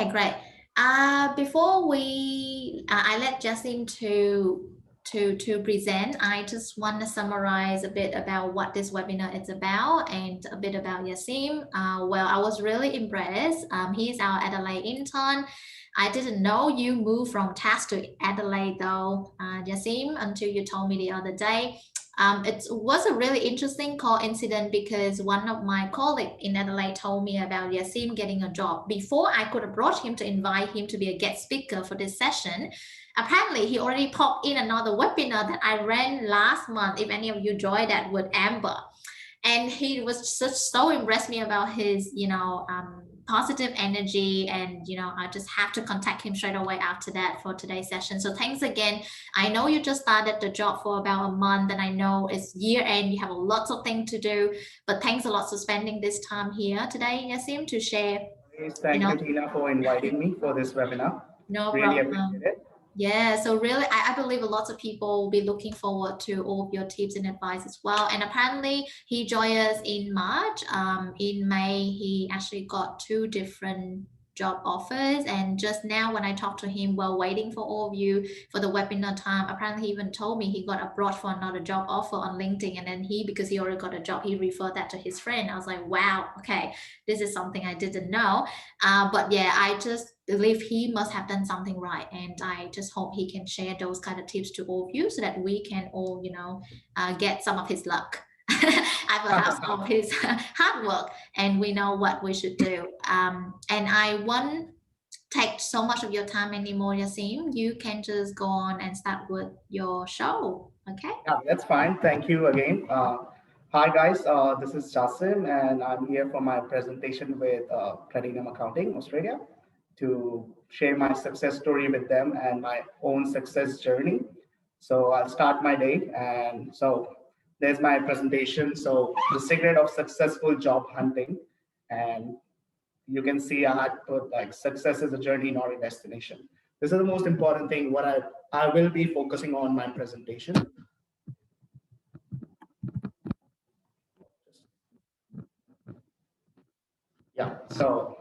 Okay, great. Before I let Jasim to present, I just want to summarize a bit about what this webinar is about and a bit about Jasim. Well, I was really impressed. He's our Adelaide intern. I didn't know you moved from TAS to Adelaide though, Jasim, until you told me the other day. It was a really interesting coincidence because one of my colleagues in Adelaide told me about Yasim getting a job. Before I could approach him to invite him to be a guest speaker for this session, apparently he already popped in another webinar that I ran last month. If any of you joined that with Amber, and he was just so impressed me about his positive energy, and I just have to contact him straight away after that for today's session. So thanks again. I know you just started the job for about a month, and I know it's year end, you have lots of things to do, but thanks a lot for spending this time here today, Yasim, to share. Yes, thank you, Tina, for inviting me for this webinar. No really problem. Appreciate it. Yeah, so really, I believe a lot of people will be looking forward to all of your tips and advice as well. And apparently, he joined us in March. In May, he actually got 2 different job offers. And just now, when I talked to him while waiting for all of you for the webinar time, apparently, he even told me he got abroad for another job offer on LinkedIn. And then because he already got a job, he referred that to his friend. I was like, wow, okay, this is something I didn't know. But yeah, I just believe he must have done something right, and I just hope he can share those kind of tips to all of you so that we can all get some of his luck and perhaps some of his hard work, and we know what we should do. And I won't take so much of your time anymore, Yasim. You can just go on and start with your show. Okay. Yeah, that's fine. Thank you again. Hi guys, this is Jasim, and I'm here for my presentation with Platinum Accounting Australia to share my success story with them and my own success journey. So I'll start my day. And so there's my presentation. So the secret of successful job hunting. And you can see I had put like success is a journey, not a destination. This is the most important thing. What I will be focusing on my presentation. Yeah, so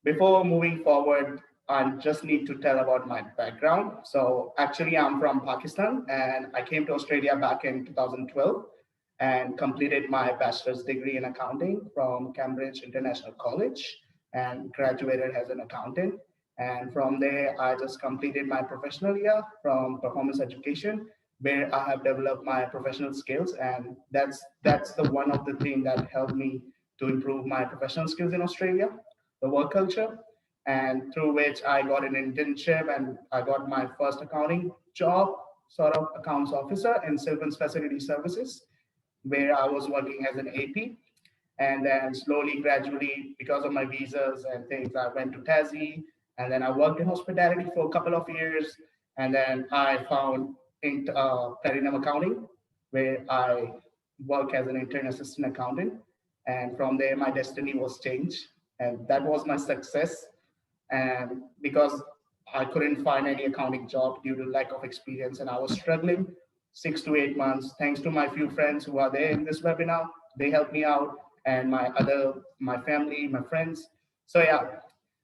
before moving forward, I just need to tell about my background. So actually, I'm from Pakistan, and I came to Australia back in 2012 and completed my bachelor's degree in accounting from Cambridge International College and graduated as an accountant. And from there, I just completed my professional year from performance education, where I have developed my professional skills. And that's the one of the things that helped me to improve my professional skills in Australia, the work culture, and through which I got an internship and I got my first accounting job, sort of accounts officer in Sylvan's Facility Services, where I was working as an AP. And then slowly, gradually, because of my visas and things, I went to Tassie, and then I worked in hospitality for a couple of years. And then I found Platinum Accounting, where I work as an intern assistant accountant. And from there, my destiny was changed. And that was my success. And because I couldn't find any accounting job due to lack of experience, and I was struggling 6 to 8 months. Thanks to my few friends who are there in this webinar, they helped me out, and my family, my friends. So yeah,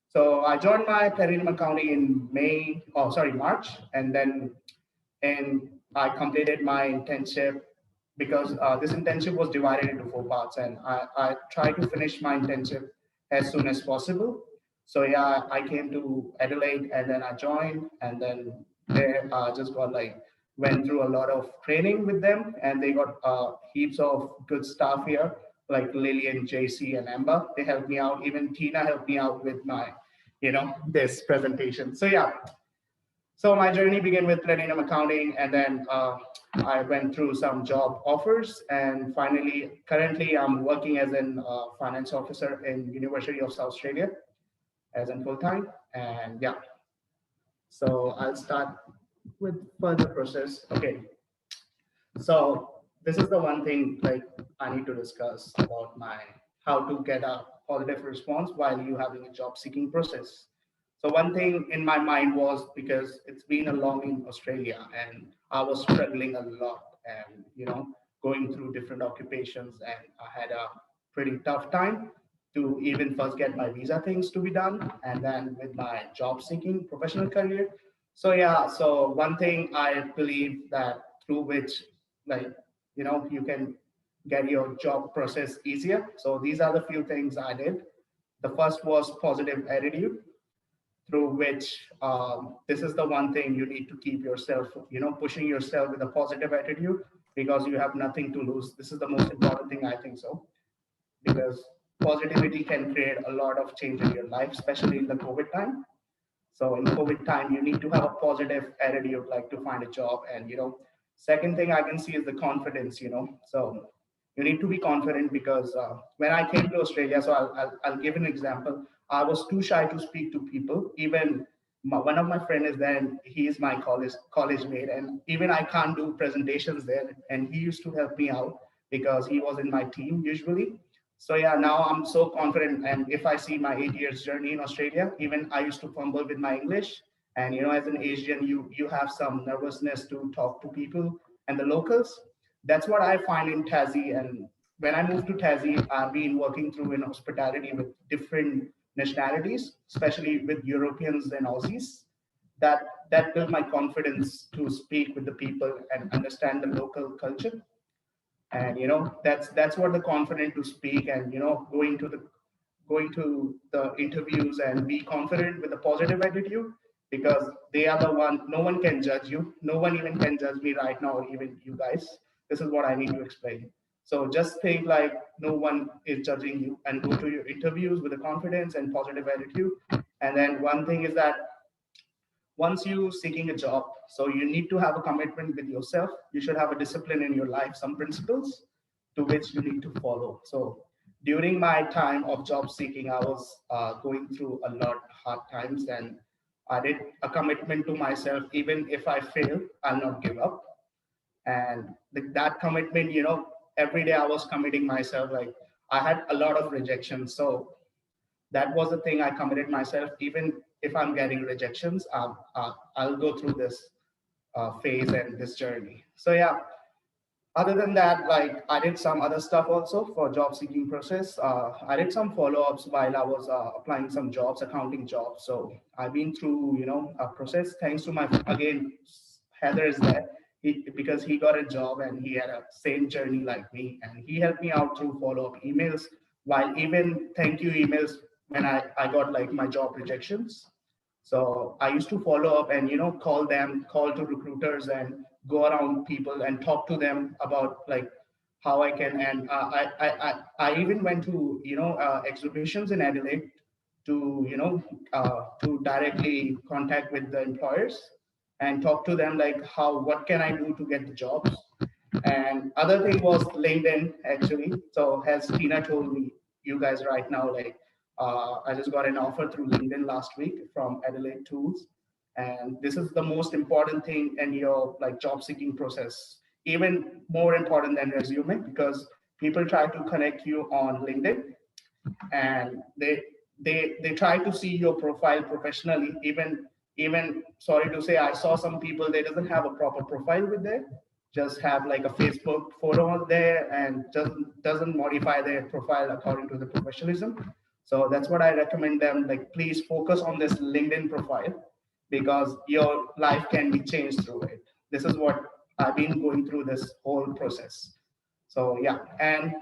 so I joined my Platinum Accounting in March, and then I completed my internship because this internship was divided into 4 parts, and I tried to finish my internship as soon as possible. So yeah, I came to Adelaide and then I joined, and then there I just got went through a lot of training with them, and they got heaps of good staff here like Lillian, JC, and Amber. They helped me out. Even Tina helped me out with my, this presentation. So yeah, so my journey began with Platinum Accounting, and then I went through some job offers, and finally, currently, I'm working as an finance officer in University of South Australia as in full time. And yeah, so I'll start with further process. Okay, so this is the one thing I need to discuss about my how to get a positive response while you having a job seeking process. So one thing in my mind was because it's been a long in Australia and I was struggling a lot and going through different occupations, and I had a pretty tough time to even first get my visa things to be done, and then with my job seeking professional career. So yeah, so one thing I believe that through which, like, you can get your job process easier. So these are the few things I did. The first was positive attitude, through which this is the one thing you need to keep yourself, pushing yourself with a positive attitude, because you have nothing to lose. This is the most important thing, I think so, because positivity can create a lot of change in your life, especially in the COVID time. So in COVID time, you need to have a positive attitude, like to find a job. And second thing I can see is the confidence. So you need to be confident, because when I came to Australia, so I'll give an example. I was too shy to speak to people. Even one of my friend is there, and he is my college mate, and even I can't do presentations there. And he used to help me out because he was in my team usually. So yeah, now I'm so confident. And if I see my 8 years journey in Australia, even I used to fumble with my English. And as an Asian, you have some nervousness to talk to people and the locals. That's what I find in Tassie. And when I moved to Tassie, I've been working through in hospitality with different nationalities, especially with Europeans and Aussies. That built my confidence to speak with the people and understand the local culture. And that's what the confident to speak, and going to the interviews and be confident with a positive attitude, because they are the one. No one can judge you. No one even can judge me right now, even you guys. This is what I need to explain. So just think like no one is judging you, and go to your interviews with a confidence and positive attitude. And then one thing is that once you seeking a job, so you need to have a commitment with yourself. You should have a discipline in your life, some principles to which you need to follow. So during my time of job seeking, I was going through a lot hard times, and I did a commitment to myself. Even if I fail, I'll not give up. And that commitment, every day I was committing myself. Like, I had a lot of rejection, so that was the thing I committed myself. Even if I'm getting rejections, I'll go through this phase and this journey. So yeah, other than that, like, I did some other stuff also for job seeking process. I did some follow-ups while I was applying some jobs, accounting jobs. So I've been through, a process, thanks to my, again, Heather is there. Because he got a job and he had a same journey like me, and he helped me out through follow-up emails, while even thank you emails when I got like my job rejections. So I used to follow up and call them, call to recruiters, and go around people and talk to them about like how I can. And I even went to exhibitions in Adelaide to to directly contact with the employers and talk to them like how what can I do to get the jobs. And other thing was LinkedIn actually. So as Tina told me, you guys right now, like I just got an offer through LinkedIn last week from Adelaide Tools. And this is the most important thing in your like job seeking process, even more important than resume, because people try to connect you on LinkedIn, and they try to see your profile professionally. Even sorry to say, I saw some people, they doesn't have a proper profile with there, just have like a Facebook photo there, and just doesn't modify their profile according to the professionalism. So that's what I recommend them, like, please focus on this LinkedIn profile, because your life can be changed through it. This is what I've been going through this whole process. So yeah. And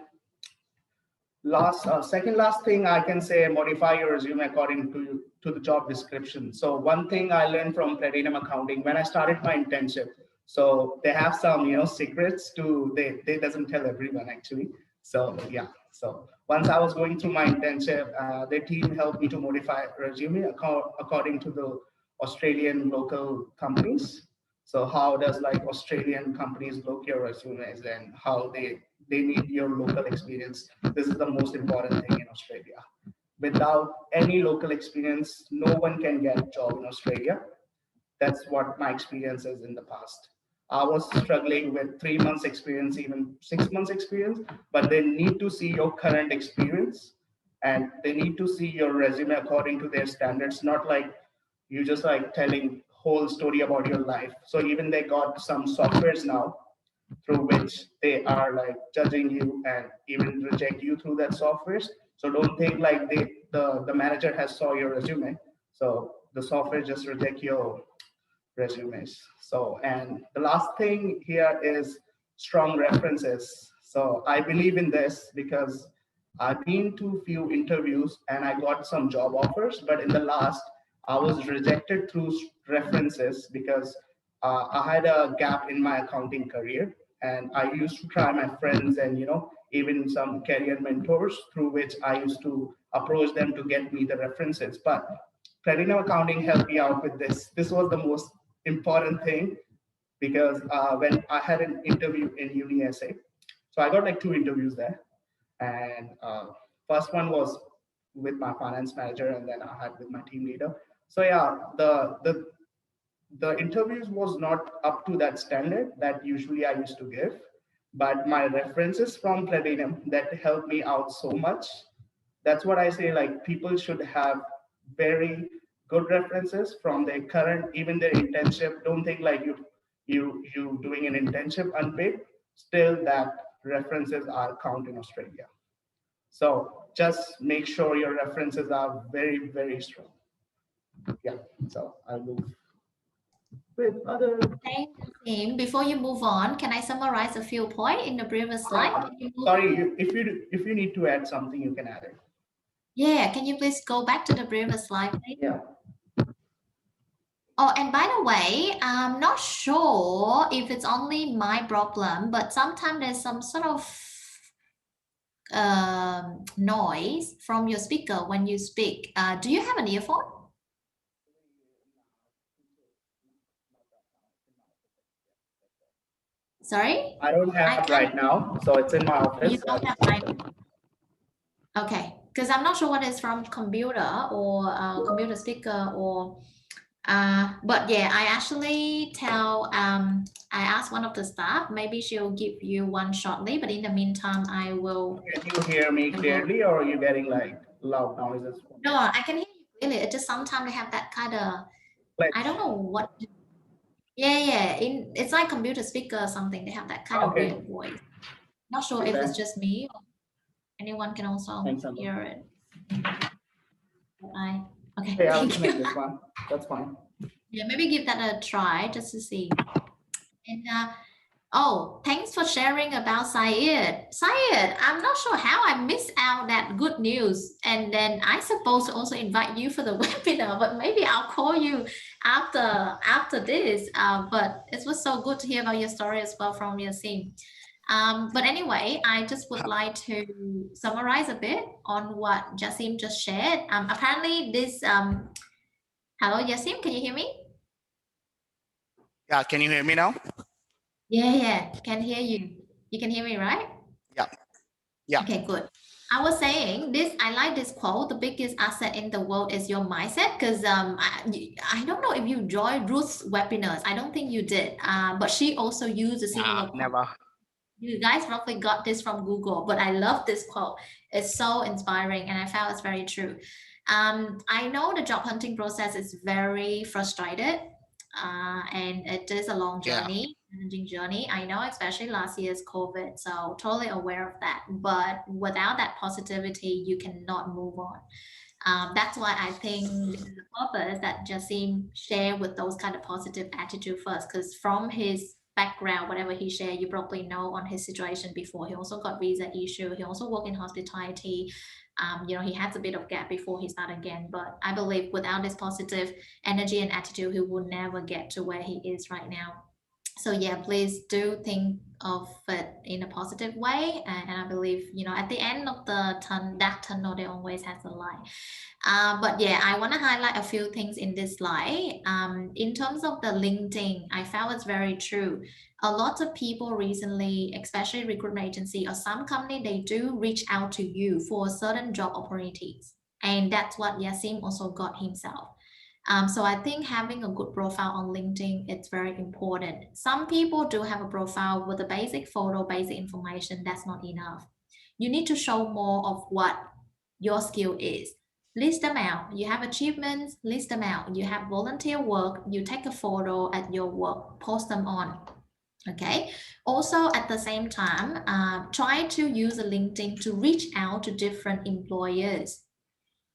second last thing I can say, modify your resume according to the job description. So one thing I learned from Platinum Accounting when I started my internship. So they have some secrets to they doesn't tell everyone actually. So yeah. So once I was going through my internship, the team helped me to modify resume according to the Australian local companies. So how does like Australian companies look your resumes, and how they need your local experience. This is the most important thing in Australia. Without any local experience, no one can get a job in Australia. That's what my experience is in the past. I was struggling with 3 months experience, even 6 months experience, but they need to see your current experience, and they need to see your resume according to their standards, not like you just like telling whole story about your life. So even they got some softwares now through which they are like judging you and even reject you through that software. So don't think like the manager has saw your resume. So the software just reject your resumes. So, and the last thing here is strong references. So I believe in this because I've been to few interviews and I got some job offers, but in the last, I was rejected through references because I had a gap in my accounting career, and I used to try my friends and even some career mentors through which I used to approach them to get me the references. But Platinum Accounting helped me out with this. This was the most important thing because when I had an interview in UniSA, so I got like two interviews there, and first one was with my finance manager, and then I had with my team leader. So yeah, the interviews was not up to that standard that usually I used to give, but my references from Platinum that helped me out so much. That's what I say. Like people should have very good references from their current, even their internship. Don't think like you doing an internship unpaid. Still, that references are count in Australia. So just make sure your references are very strong. Yeah. So I'll move with other. Thank you, Tim. Before you move on, can I summarize a few points in the previous slide? Yeah. Sorry, if you need to add something, you can add it. Yeah, can you please go back to the previous slide, please? Yeah. Oh, and by the way, I'm not sure if it's only my problem, but sometimes there's some sort of noise from your speaker when you speak. Do you have an earphone? Sorry? I don't I have can't. right now, so it's in my You office. don't have right. Okay, because I'm not sure what is from computer or computer speaker or but yeah, I actually I asked one of the staff, maybe she'll give you one shortly, but in the meantime, Can you hear me I will. clearly, or are you getting like loud noises? No, I can hear you clearly. It just sometimes they have that kind of, I don't Glitch. know what. Yeah, yeah. It's like computer speaker or something. They have that kind of Okay. weird voice. Not sure if Okay. it's just me or anyone can also Thanks, Amber. hear it. I okay, Okay, I'll thank you. connect this one. That's fine. Yeah, maybe give that a try just to see. And oh, thanks for sharing about Syed. Syed, I'm not sure how I missed out that good news. And then I supposed to also invite you for the webinar, but maybe I'll call you after this. But it was so good to hear about your story as well from your team. But anyway, I just would like to summarize a bit on what Jasim just shared. Apparently, hello, Jasim, can you hear me? Yeah, can you hear me now? Yeah, yeah, can hear you. You can hear me, right? Yeah, yeah, Okay, good. I was saying this, I like this quote, the biggest asset in the world is your mindset. Because I don't know if you joined Ruth's webinars. I don't think you did. But she also used a yeah, similar quote. never. You guys probably got this from Google, but I love this quote. It's so inspiring, and I found it's very true. I know the job hunting process is very frustrated, and it is a long Yeah, journey, challenging journey. I know, especially last year's COVID, so totally aware of that. But without that positivity, you cannot move on. That's why I think this is the purpose that Jasim share with those kind of positive attitude first, because from his background, whatever he shared, you probably know on his situation before. He also got visa issue. He also worked in hospitality. He has a bit of gap before he started again. But I believe without this positive energy and attitude, he would never get to where he is right now. So yeah, please do think of it in a positive way, and I believe at the end of the that tunnel there always has a light. But yeah, I want to highlight a few things in this slide. In terms of the LinkedIn, I found it's very true. A lot of people recently, especially recruitment agency or some company, they do reach out to you for certain job opportunities, and that's what Yasim also got himself. So I think having a good profile on LinkedIn it's very important. Some people do have a profile with a basic photo, basic information. That's not enough. You need to show more of what your skill is. List them out. You have achievements, list them out. You have volunteer work, you take a photo at your work, post them on. Okay. Also, at the same time, try to use a LinkedIn to reach out to different employers.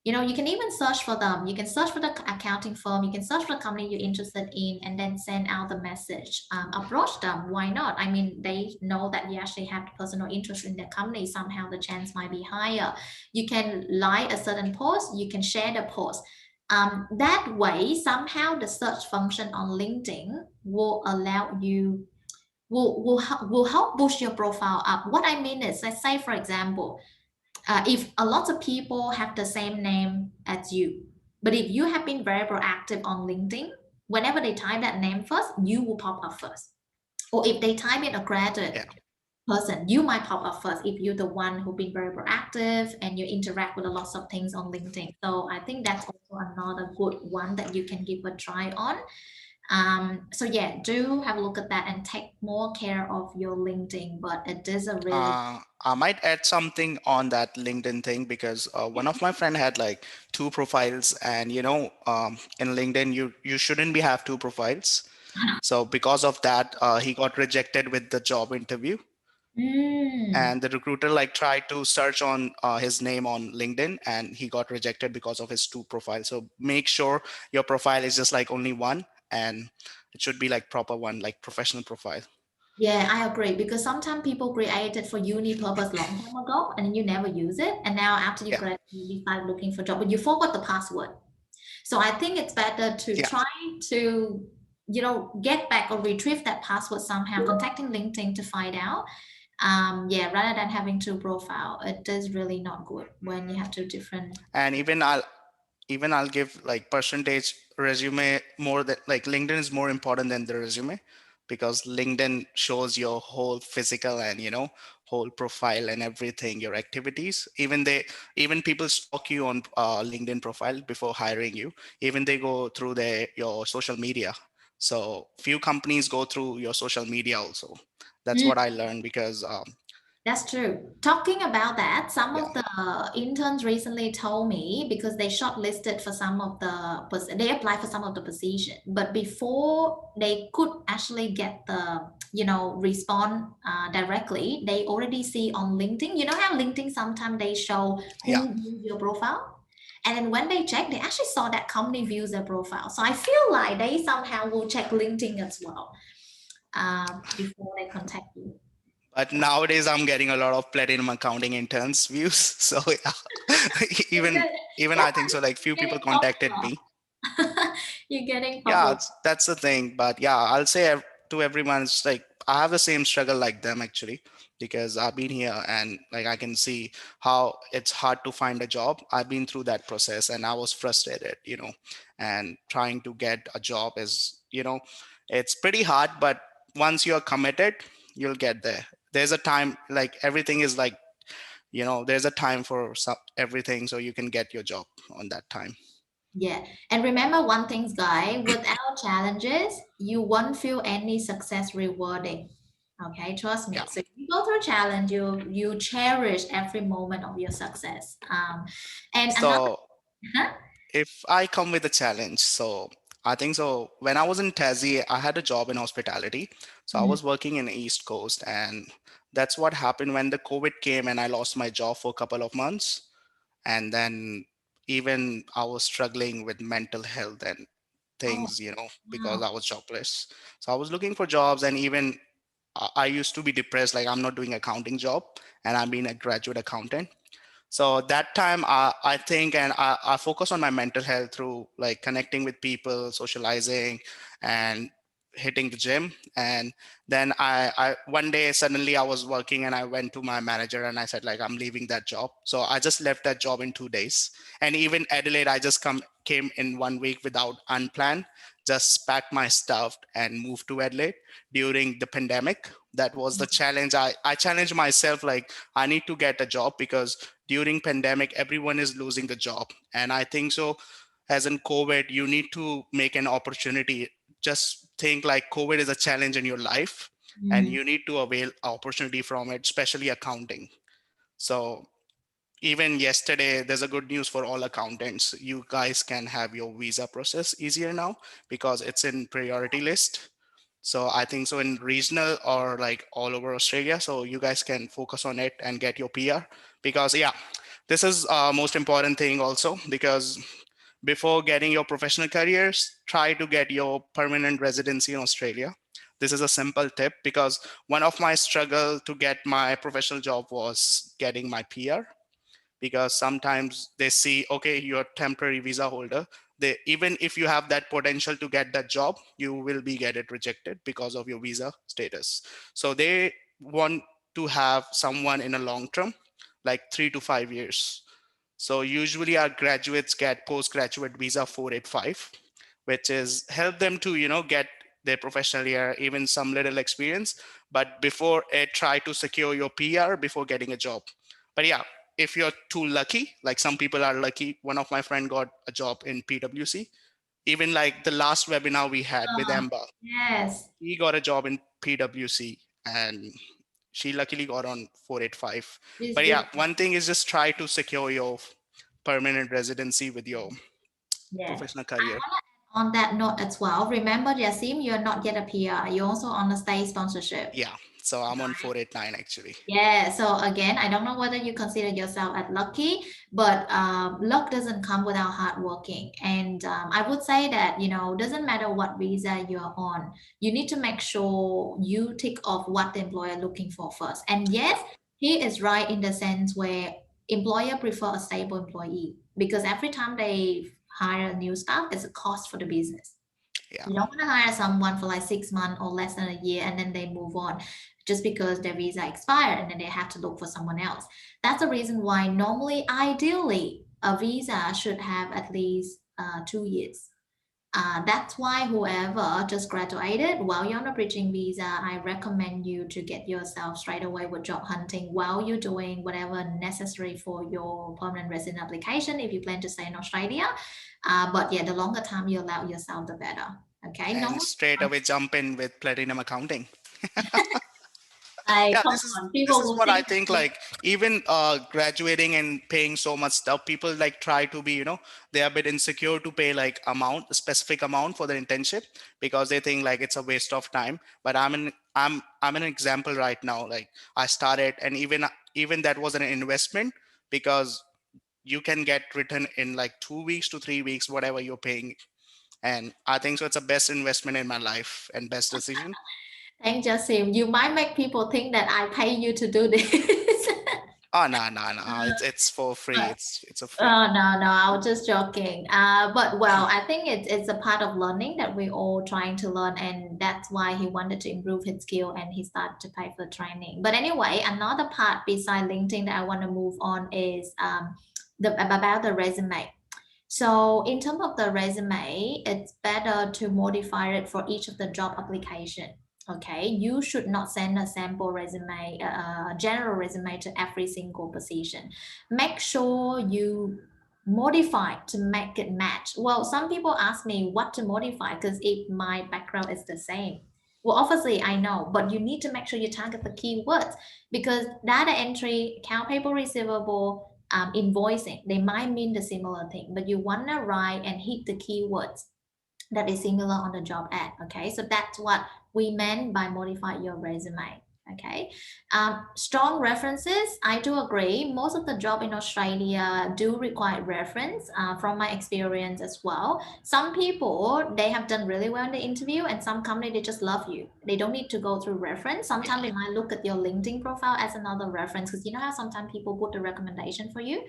You can even search for them. You can search for the accounting firm. You can search for the company you're interested in, and then send out the message. Approach them. Why not? I mean, they know that you actually have personal interest in their company. Somehow the chance might be higher. You can like a certain post. You can share the post. That way, somehow the search function on LinkedIn will allow you will help boost your profile up. What I mean is, let's say for example, if a lot of people have the same name as you, but if you have been very proactive on LinkedIn, whenever they type that name first, you will pop up first. Or if they type in a Yeah. graduate person, you might pop up first if you're the one who's been very proactive and you interact with a lot of things on LinkedIn. So I think that's also another good one that you can give a try on. So yeah, do have a look at that and take more care of your LinkedIn. But it is a really I might add something on that LinkedIn thing because one of my friend had like two profiles, and in LinkedIn you shouldn't be have two profiles. So because of that, he got rejected with the job interview, mm, and the recruiter like tried to search on his name on LinkedIn, and he got rejected because of his two profiles. So make sure your profile is just like only one, and it should be like proper one, like professional profile. yeah, I agree because sometimes people created for uni purpose long time ago and you never use it, and now after you Yeah, graduate you start looking for job, but you forgot the password. So I think it's better to yeah. try to get back or retrieve that password somehow, contacting LinkedIn to find out. Yeah, rather than having two profile, it is really not good when you have two different. And even I'll give like percentage resume more than like LinkedIn is more important than the resume, because LinkedIn shows your whole physical and whole profile and everything, your activities. Even people stalk you on LinkedIn profile before hiring you. Even they go through your social media. So few companies go through your social media also. That's what I learned because That's true. Talking about that, some yeah, of the interns recently told me because they shortlisted for some of they applied for some of the position, but before they could actually get the, respond directly, they already see on LinkedIn. You know how LinkedIn sometimes they show yeah. who views your profile? And then when they check, they actually saw that company views their profile. So I feel like they somehow will check LinkedIn as well before they contact you. But nowadays, I'm getting a lot of platinum accounting interns views. So yeah, even even That's I think so. Like few people getting contacted popular. me. You're getting Yeah, popular. that's the thing. But yeah, I'll say to everyone, it's like I have the same struggle like them actually, because I've been here and like I can see how it's hard to find a job. I've been through that process and I was frustrated, and trying to get a job is, it's pretty hard, but once you're committed, you'll get there. There's a time, like everything is like, there's a time for everything, so you can get your job on that time. Yeah. And remember one thing, guy, without challenges, you won't feel any success rewarding. Okay, trust Yeah. me. So if you go through a challenge, you cherish every moment of your success. And another, So huh? if I come with a challenge, so I think so. When I was in Tassie, I had a job in hospitality. So I Mm. was working in East Coast, and that's what happened when the COVID came, and I lost my job for a couple of months. And then even I was struggling with mental health and Oh, things, because wow. I was jobless. So I was looking for jobs, and even I used to be depressed, like I'm not doing accounting job, and I'm being a graduate accountant. So that time I think, and I focus on my mental health through like connecting with people, socializing, and hitting the gym. And then I one day suddenly I was working and I went to my manager and I said like I'm leaving that job. So I just left that job in 2 days. And even Adelaide, I just came in 1 week without unplanned, just packed my stuff and moved to Adelaide during the pandemic. That was the challenge. I challenged myself, like I need to get a job because during pandemic everyone is losing the job. And I think so, as in COVID, you need to make an opportunity. Just think like COVID is a challenge in your life, and Mm. you need to avail opportunity from it, especially accounting. So even yesterday, there's a good news for all accountants. You guys can have your visa process easier now because it's in priority list. So I think so in regional or like all over Australia. So you guys can focus on it and get your PR, because yeah, this is most important thing also, because before getting your professional careers, try to get your permanent residency in Australia. This is a simple tip, because one of my struggle to get my professional job was getting my PR, because sometimes they see, okay, you're a temporary visa holder. They, even if you have that potential to get that job, you will be get it rejected because of your visa status. So they want to have someone in a long term, like 3 to 5 years. So usually our graduates get postgraduate visa 485, which is help them to, get their professional year, even some little experience. But before it, try to secure your PR before getting a job. But yeah, if you're too lucky, like some people are lucky, one of my friend got a job in PwC. Even like the last webinar we had with Oh, Amber, yes. he got a job in PwC, and she luckily got on 485. This But good. yeah, one thing is just try to secure your permanent residency with your Yes. professional career. On that note as well, remember, Yasim, you're not yet a PR. You're also on a state sponsorship. Yeah, so I'm on 489 actually. Yeah, so again, I don't know whether you consider yourself as lucky, but luck doesn't come without hard working. And I would say that, doesn't matter what visa you're on, you need to make sure you tick off what the employer looking for first. And Yeah, yes, he is right in the sense where employer prefer a stable employee because every time they hire new staff, it's a cost for the business. yeah. You don't want to hire someone for like 6 months or less than a year and then they move on just because their visa expired and then they have to look for someone else. That's the reason why normally, ideally, a visa should have at least 2 years. That's why whoever just graduated while you're on a bridging visa, I recommend you to get yourself straight away with job hunting while you're doing whatever necessary for your permanent resident application if you plan to stay in Australia. But yeah, the longer time you allow yourself, the better. Okay, And normally, straight away jump in with platinum accounting. I Yeah, come this is on, this people is will what I think. think, like even graduating and paying so much stuff, people like try to be, they're a bit insecure to pay like amount, a specific amount for their internship, because they think like it's a waste of time. But I'm an example right now. Like I started, and even that was an investment, because you can get written in like 2 weeks to 3 weeks, whatever you're paying. And I think so it's a best investment in my life and best decision. Thank Jasim. You might make people think that I pay you to do this. Oh, no, no, no. It's for free. But It's a free. no, no, I was just joking. But well, I think it's a part of learning that we're all trying to learn, and that's why he wanted to improve his skill and he started to pay for training. But anyway, another part beside LinkedIn that I want to move on is the about the resume. So in terms of the resume, it's better to modify it for each of the job application. Okay, you should not send a sample resume, a general resume to every single position. Make sure you modify to make it match. Well, some people ask me what to modify because if my background is the same. Well, obviously I know, but you need to make sure you target the keywords because data entry, account payable receivable, invoicing, they might mean the similar thing, but you want to write and hit the keywords that is similar on the job ad. Okay, so that's what we meant by modify your resume. Okay, strong references. I do agree. Most of the job in Australia do require reference. From my experience as well, some people they have done really well in the interview, and some company they just love you. They don't need to go through reference. Yeah. Sometimes they might look at your LinkedIn profile as another reference because you know how sometimes people put the recommendation for you.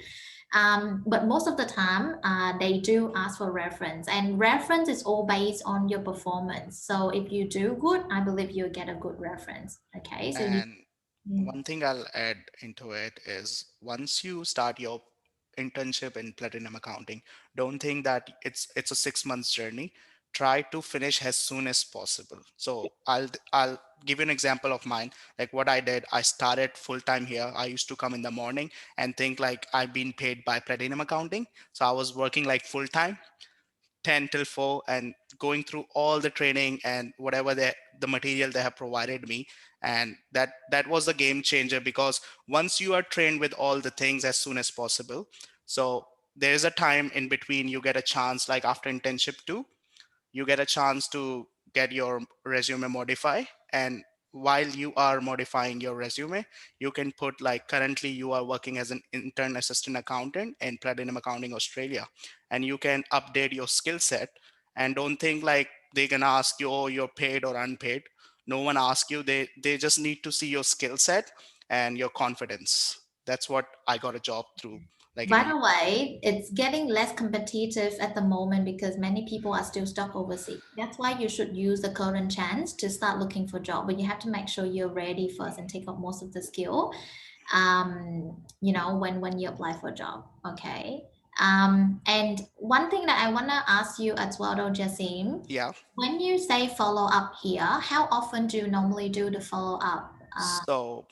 But most of the time, they do ask for reference, and reference is all based on your performance. So if you do good, I believe you'll get a good reference. Okay, so you. And Mm. one thing I'll add into it is once you start your internship in platinum accounting, don't think that it's a 6 months journey. Try to finish as soon as possible. So I'll give you an example of mine. Like what I did, I started full time here. I used to come in the morning and think like I've been paid by platinum accounting. So I was working like full time 10 till 4 and going through all the training and whatever the material they have provided me. And that was a game changer, because once you are trained with all the things as soon as possible, so there is a time in between you get a chance, like after internship too, you get a chance to get your resume modified. And while you are modifying your resume, you can put like currently you are working as an intern assistant accountant in Platinum Accounting Australia, and you can update your skill set. And don't think like they can ask you, oh, you're paid or unpaid. No one asks you. They just need to see your skill set and your confidence. That's what I got a job through, like By in. the way, it's getting less competitive at the moment because many people are still stuck overseas. That's why you should use the current chance to start looking for a job, but you have to make sure you're ready first and take up most of the skill. When you apply for a job, okay. And one thing that I want to ask you as well, though, Jasim, Yeah. when you say follow up here, how often do you normally do the follow up? So,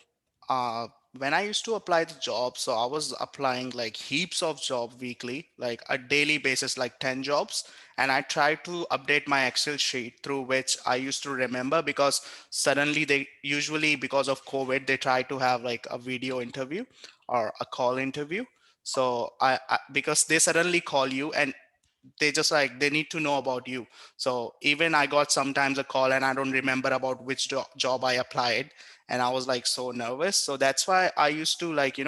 uh, when I used to apply the job, so I was applying like heaps of job weekly, like a daily basis, like 10 jobs. And I tried to update my Excel sheet through which I used to remember, because suddenly they usually, because of COVID, they try to have like a video interview or a call interview. So because they suddenly call you and they just like they need to know about you. So even I got sometimes a call and I don't remember about which job I applied, and I was like so nervous. So that's why I used to like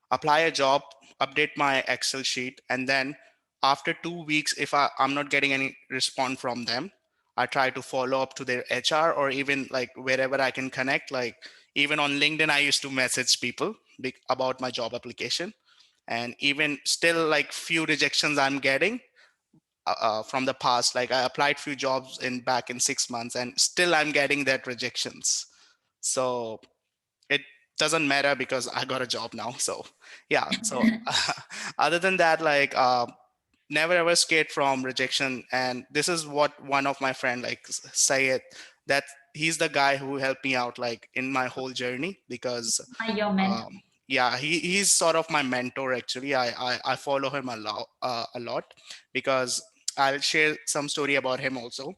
apply a job, update my Excel sheet, and then after 2 weeks, if I'm not getting any response from them, I try to follow up to their HR, or even like wherever I can connect. Like even on LinkedIn, I used to message people about my job application. And even still like few rejections I'm getting from the past. Like I applied few jobs in back in 6 months, and still I'm getting that rejections. So it doesn't matter because I got a job now. So yeah. So other than that, like never ever scared from rejection. And this is what one of my friend like say it, that he's the guy who helped me out like in my whole journey, because By your mentor. um, yeah, he's sort of my mentor actually. I follow him a lot, because I'll share some story about him also.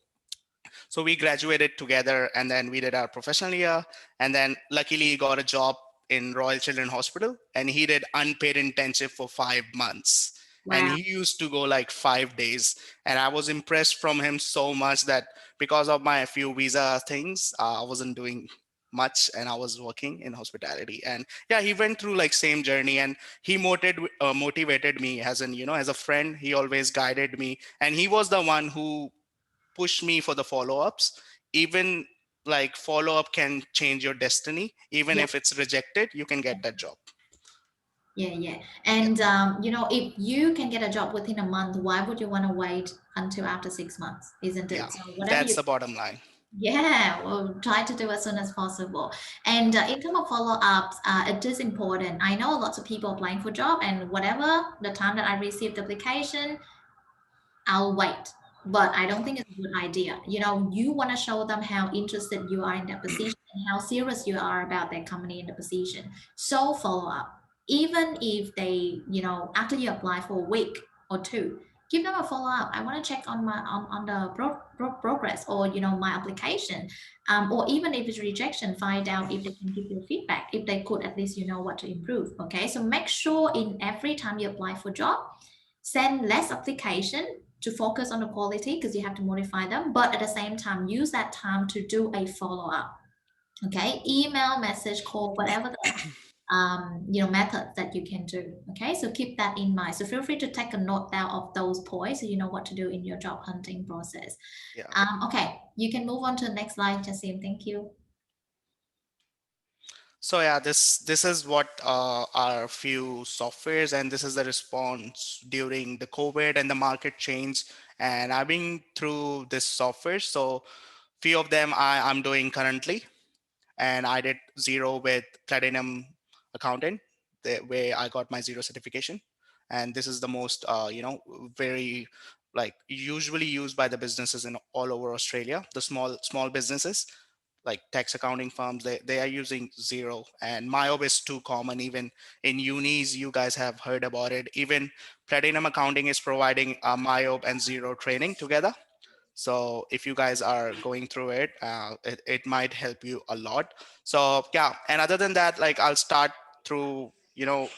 So we graduated together, and then we did our professional year, and then luckily he got a job in Royal Children's Hospital, and he did unpaid internship for 5 months. And Wow. he used to go like 5 days, and I was impressed from him so much that because of my few visa things, I wasn't doing much, and I was working in hospitality. And yeah, he went through like same journey, and he motivated me as an as a friend. He always guided me, and he was the one who push me for the follow-ups. Even like follow-up can change your destiny. Even Yeah, if it's rejected, you can get that job. yeah, yeah. Yeah, And if you can get a job within a month, why would you want to wait until after 6 months, isn't yeah, it? So whatever that's you, the bottom line. yeah, well, try to do as soon as possible. And in terms of follow-ups, it is important. I know lots of people applying for job, and whatever the time that I receive the application, I'll wait. But I don't think it's a good idea. You want to show them how interested you are in that position and how serious you are about that company in the position. So follow up. Even if they, after you apply for a week or two, give them a follow up. I want to check on my on the progress, or my application. Or even if it's rejection, find out if they can give you feedback. If they could, at least you know what to improve. Okay. So make sure in every time you apply for job, send less application to focus on the quality because you have to modify them, but at the same time use that time to do a follow-up. Okay, email, message, call, whatever the methods that you can do. Okay, so keep that in mind. So feel free to take a note down of those points so you know what to do in your job hunting process. Yeah. Okay, you can move on to the next slide, Jasim. Thank you. So yeah, this is what are few softwares, and this is the response during the COVID and the market change. And I've been through this software. So few of them I'm doing currently, and I did zero with Platinum Accountant, where I got my zero certification. And this is the most, very like usually used by the businesses in all over Australia, the small businesses like tax accounting firms. They are using zero, and Myob is too common. Even in unis, you guys have heard about it. Even Platinum Accounting is providing a Myob and zero training together. So if you guys are going through it, it might help you a lot. So yeah, and other than that, like I'll start through,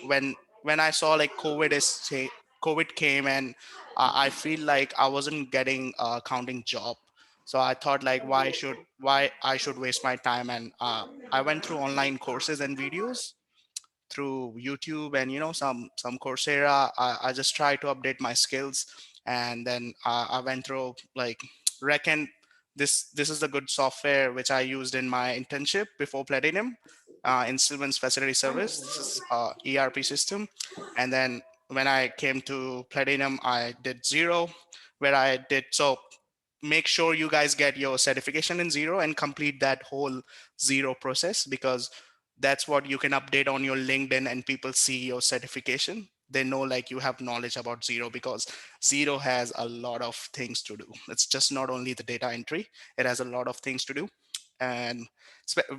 when I saw like COVID came, and I feel like I wasn't getting a accounting job. So I thought like why I should waste my time, and I went through online courses and videos through YouTube and some Coursera. I just try to update my skills, and then I went through like reckon this is the good software which I used in my internship before Platinum, Instruments Facility Service. This is ERP system, and then when I came to Platinum, I did Zero, where I did so. Make sure you guys get your certification in Zero and complete that whole Zero process, because that's what you can update on your LinkedIn and people see your certification. They know like you have knowledge about Zero, because Zero has a lot of things to do. It's just not only the data entry, it has a lot of things to do. And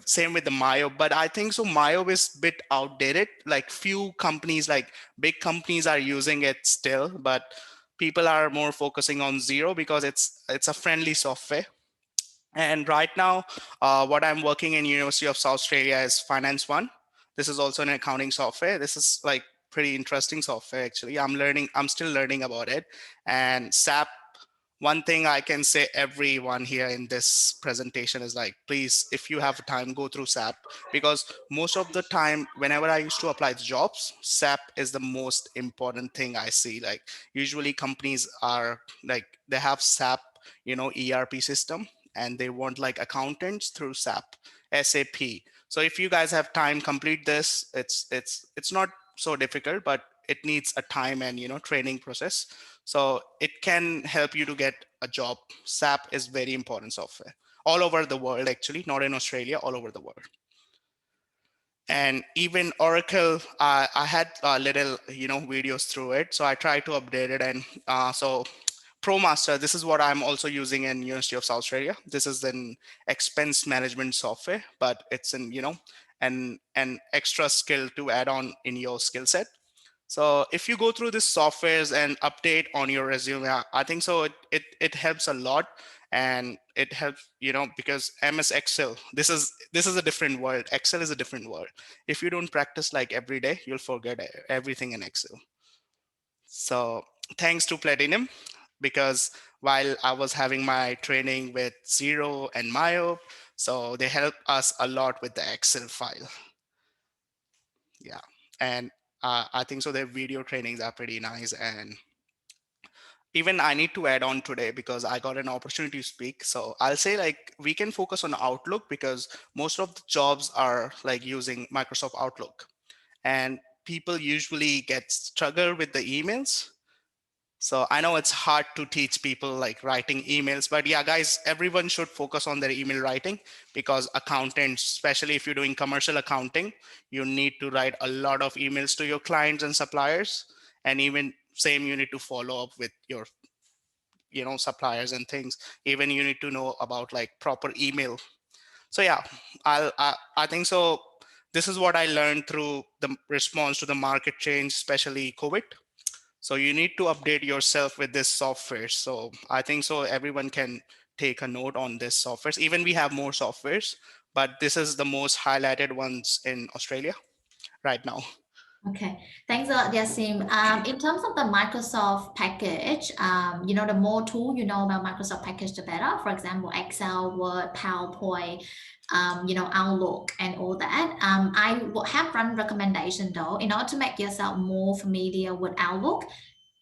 same with the Mayo, but I think so Mayo is a bit outdated. Like few companies, like big companies are using it still, but people are more focusing on Zero because it's a friendly software. And right now, what I'm working in University of South Australia is Finance One. This is also an accounting software. This is like pretty interesting software actually. I'm still learning about it. And SAP, one thing I can say everyone here in this presentation is like, please, if you have time, go through SAP, because most of the time, whenever I used to apply to jobs, SAP is the most important thing I see. Like usually companies are like, they have SAP, ERP system, and they want like accountants through SAP. So if you guys have time, complete this. It's not so difficult, but it needs a time and training process. So it can help you to get a job. SAP is very important software all over the world, actually, not in Australia, all over the world. And even Oracle, I had little videos through it, so I tried to update it. And so ProMaster, this is what I'm also using in University of South Australia. This is an expense management software, but it's an extra skill to add on in your skill set. So if you go through these softwares and update on your resume, I think so it helps a lot. And it helps, because MS Excel, this is a different world. Excel is a different world. If you don't practice like every day, you'll forget everything in Excel. So thanks to Platinum, because while I was having my training with Zero and Mayo, so they help us a lot with the Excel file. Yeah. And I think so their video trainings are pretty nice. And even I need to add on today because I got an opportunity to speak. So I'll say like we can focus on Outlook, because most of the jobs are like using Microsoft Outlook, and people usually get struggle with the emails. So I know it's hard to teach people like writing emails, but yeah, guys, everyone should focus on their email writing, because accountants, especially if you're doing commercial accounting, you need to write a lot of emails to your clients and suppliers. And even same, you need to follow up with your, suppliers and things. Even you need to know about like proper email. So yeah, I think so. This is what I learned through the response to the market change, especially COVID. So you need to update yourself with this software. So I think so everyone can take a note on this softwares. Even we have more softwares, but this is the most highlighted ones in Australia right now. Okay, thanks a lot, Yasim. In terms of the Microsoft package, the more tool you know about Microsoft package, the better. For example, Excel, Word, PowerPoint, Outlook, and all that. I have one recommendation though. In order to make yourself more familiar with Outlook,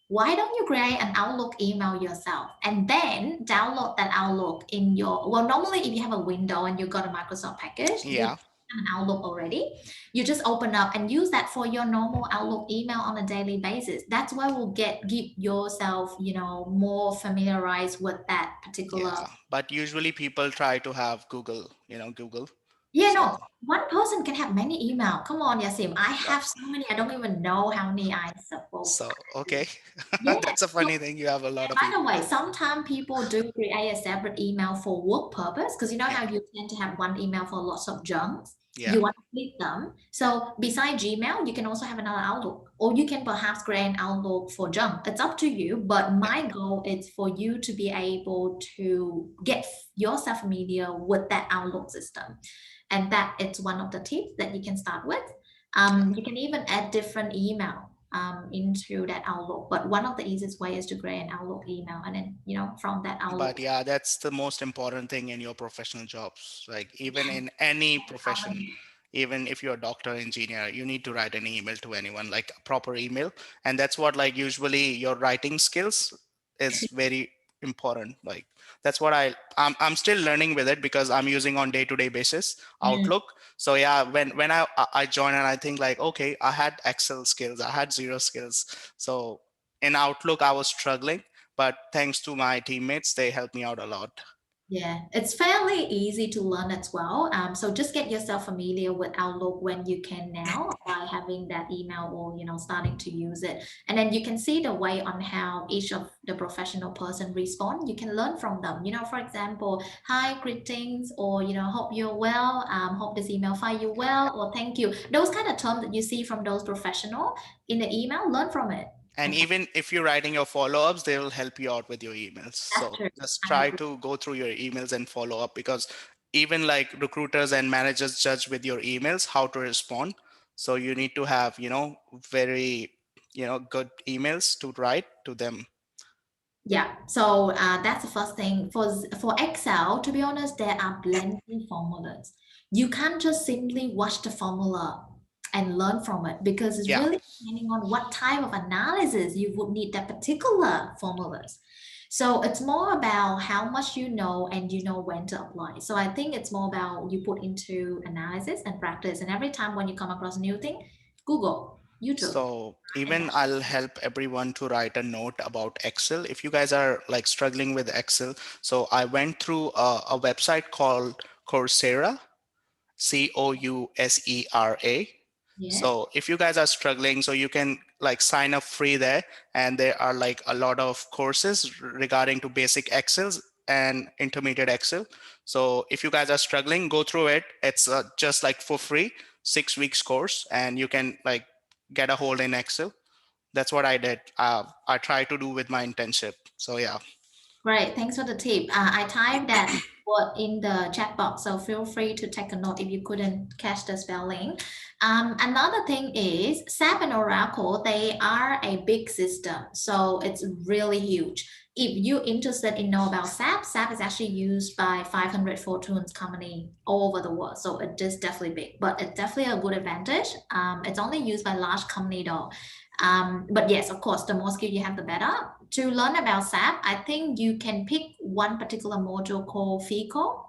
why don't you create an Outlook email yourself and then download that Outlook in your, well, normally if you have a window and you got a Microsoft package, you Yeah, have an Outlook already. You just open up and use that for your normal Outlook email on a daily basis. That's why we'll give yourself, more familiarized with that particular. yeah. But usually people try to have Google, Google. Yeah, So no, one person can have many email. Come on, Yasim. I yeah. have so many, I don't even know how many I supposed. So okay, Yeah. that's a funny thing. You have a lot of By the people. way, sometimes people do create a separate email for work purpose because you know Yeah, how you tend to have one email for lots of junks. yeah, You want to split them. So besides Gmail, you can also have another Outlook, or you can perhaps create an Outlook for junk. It's up to you. But yeah. my goal is for you to be able to get yourself familiar with that Outlook system, and that it's one of the tips that you can start with. You can even add different email into that Outlook. But one of the easiest way is to create an Outlook email, and then from that But Outlook. yeah, that's the most important thing in your professional jobs. Like even in any profession, even if you're a doctor, engineer, you need to write an email to anyone, like a proper email. And that's what like usually your writing skills is very important. Like that's what I'm still learning with it because I'm using on day-to-day basis Mm, Outlook. So yeah, when I joined and I think like, okay, I had Excel skills, I had zero skills. So in Outlook, I was struggling, but thanks to my teammates, they helped me out a lot. yeah, it's fairly easy to learn as well. So just get yourself familiar with Outlook when you can now by having that email or starting to use it, and then you can see the way on how each of the professional person respond. You can learn from them. For example, hi, greetings, or hope you're well. Hope this email find you well, or thank you. Those kind of terms that you see from those professional in the email, learn from it. And Okay, even if you're writing your follow-ups, they will help you out with your emails. that's So true. just I try agree. to go through your emails and follow up because even like recruiters and managers judge with your emails how to respond. So you need to have, very, good emails to write to them. Yeah, so that's the first thing. For Excel, to be honest, there are plenty formulas. You can't just simply watch the formula and learn from it because it's Yeah. really depending on what type of analysis you would need that particular formulas. So it's more about how much you know and when to apply. So I think it's more about you put into analysis and practice. And every time when you come across a new thing, Google, YouTube, So and even that. I'll help everyone to write a note about Excel. If you guys are like struggling with Excel, so I went through a website called Coursera, Cousera. Yeah. So if you guys are struggling, so you can like sign up free there, and there are like a lot of courses regarding to basic Excel and intermediate Excel. So if you guys are struggling, go through it. It's just like for free, 6 weeks course, and you can like get a hold in Excel. That's what I did. I tried to do with my internship. So yeah. Great, thanks for the tip. I typed that word in the chat box, so feel free to take a note if you couldn't catch the spelling. Another thing is SAP and Oracle, they are a big system, so it's really huge. If you're interested in know about SAP, SAP is actually used by 500 Fortunes company all over the world, so it is definitely big, but it's definitely a good advantage. It's only used by large company though. But yes, of course, the more skill you have, the better. To learn about SAP, I think you can pick one particular module called FICO,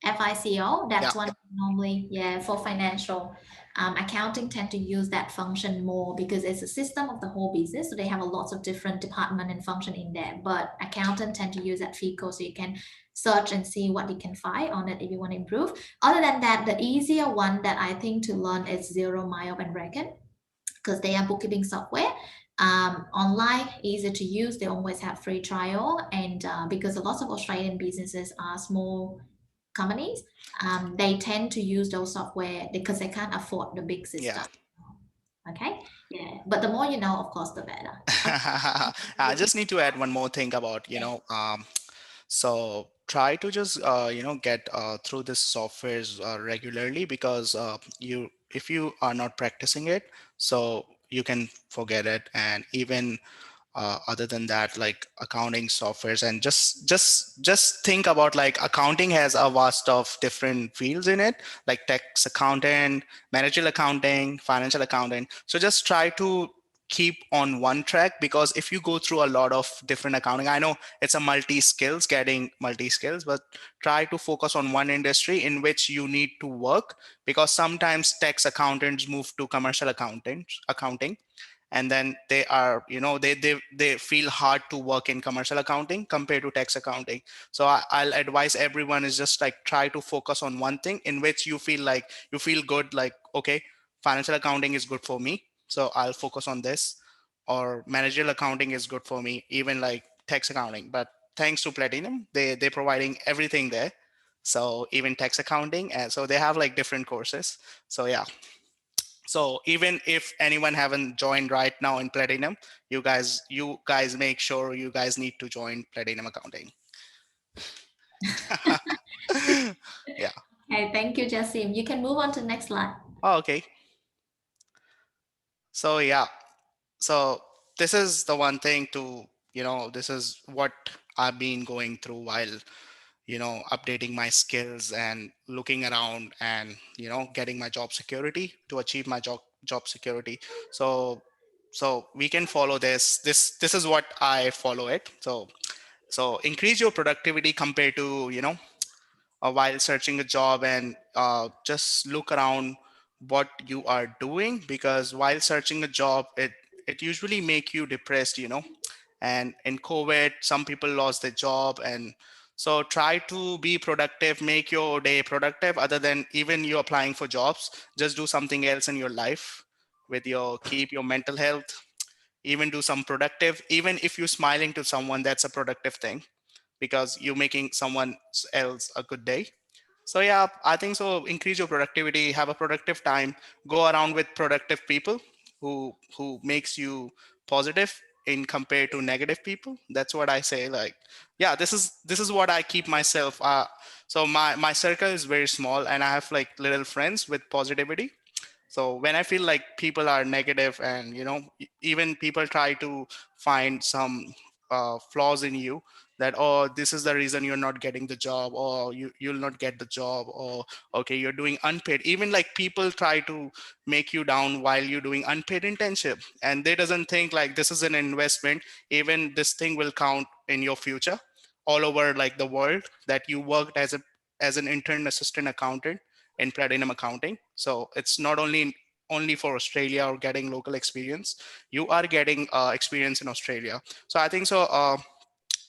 FICO. Yeah. That's one normally, yeah, for financial. Accounting tend to use that function more because it's a system of the whole business. So they have a lots of different department and function in there. But accountant tend to use that FICO, so you can search and see what you can find on it if you want to improve. Other than that, the easier one that I think to learn is Zero Mile and Reckon because they are bookkeeping software. Online, easy to use. They always have free trial, and because a lot of Australian businesses are small companies, they tend to use those software because they can't afford the big Yeah. system. Okay, yeah, but the more you know, of course, the better. Okay. I just need to add one more thing about, so try to just, get through this softwares regularly because if you are not practicing it, so you can forget it. And even other than that, like accounting softwares, and just think about like accounting has a vast of different fields in it, like tax accountant, managerial accounting, financial accounting. So just try to keep on one track, because if you go through a lot of different accounting, I know it's a multi skills, but try to focus on one industry in which you need to work, because sometimes tax accountants move to commercial accounting, and then they are, they feel hard to work in commercial accounting compared to tax accounting. So I'll advise everyone is just like try to focus on one thing in which you feel like you feel good, like okay, financial accounting is good for me, so I'll focus on this, or managerial accounting is good for me, even like tax accounting. But thanks to Platinum, they're providing everything there, so even tax accounting, and so they have like different courses. So yeah, so even if anyone haven't joined right now in Platinum, you guys make sure you guys need to join Platinum accounting. Yeah. Okay, thank you, Jasim. You can move on to the next slide. Oh, okay. So yeah, so this is the one thing to, this is what I've been going through while, updating my skills and looking around and, getting my job security to achieve my job security. So we can follow this is what I follow it. So increase your productivity compared to, while searching a job, and just look around what you are doing, because while searching a job, it usually make you depressed, and in COVID some people lost their job. And so try to be productive, make your day productive. Other than even you applying for jobs, just do something else in your life with your, keep your mental health, even do some productive. Even if you're smiling to someone, that's a productive thing, because you're making someone else a good day. So yeah, I think so. Increase your productivity, have a productive time, go around with productive people who makes you positive in compared to negative people. That's what I say. Like, yeah, this is what I keep myself. So my circle is very small, and I have like little friends with positivity. So when I feel like people are negative, and even people try to find some flaws in you, that, oh, this is the reason you're not getting the job, or you'll not get the job, or okay, you're doing unpaid. Even like people try to make you down while you're doing unpaid internship, and they doesn't think like this is an investment. Even this thing will count in your future all over like the world, that you worked as an intern assistant accountant in platinum accounting. So it's not only for Australia or getting local experience, you are getting experience in Australia. So I think so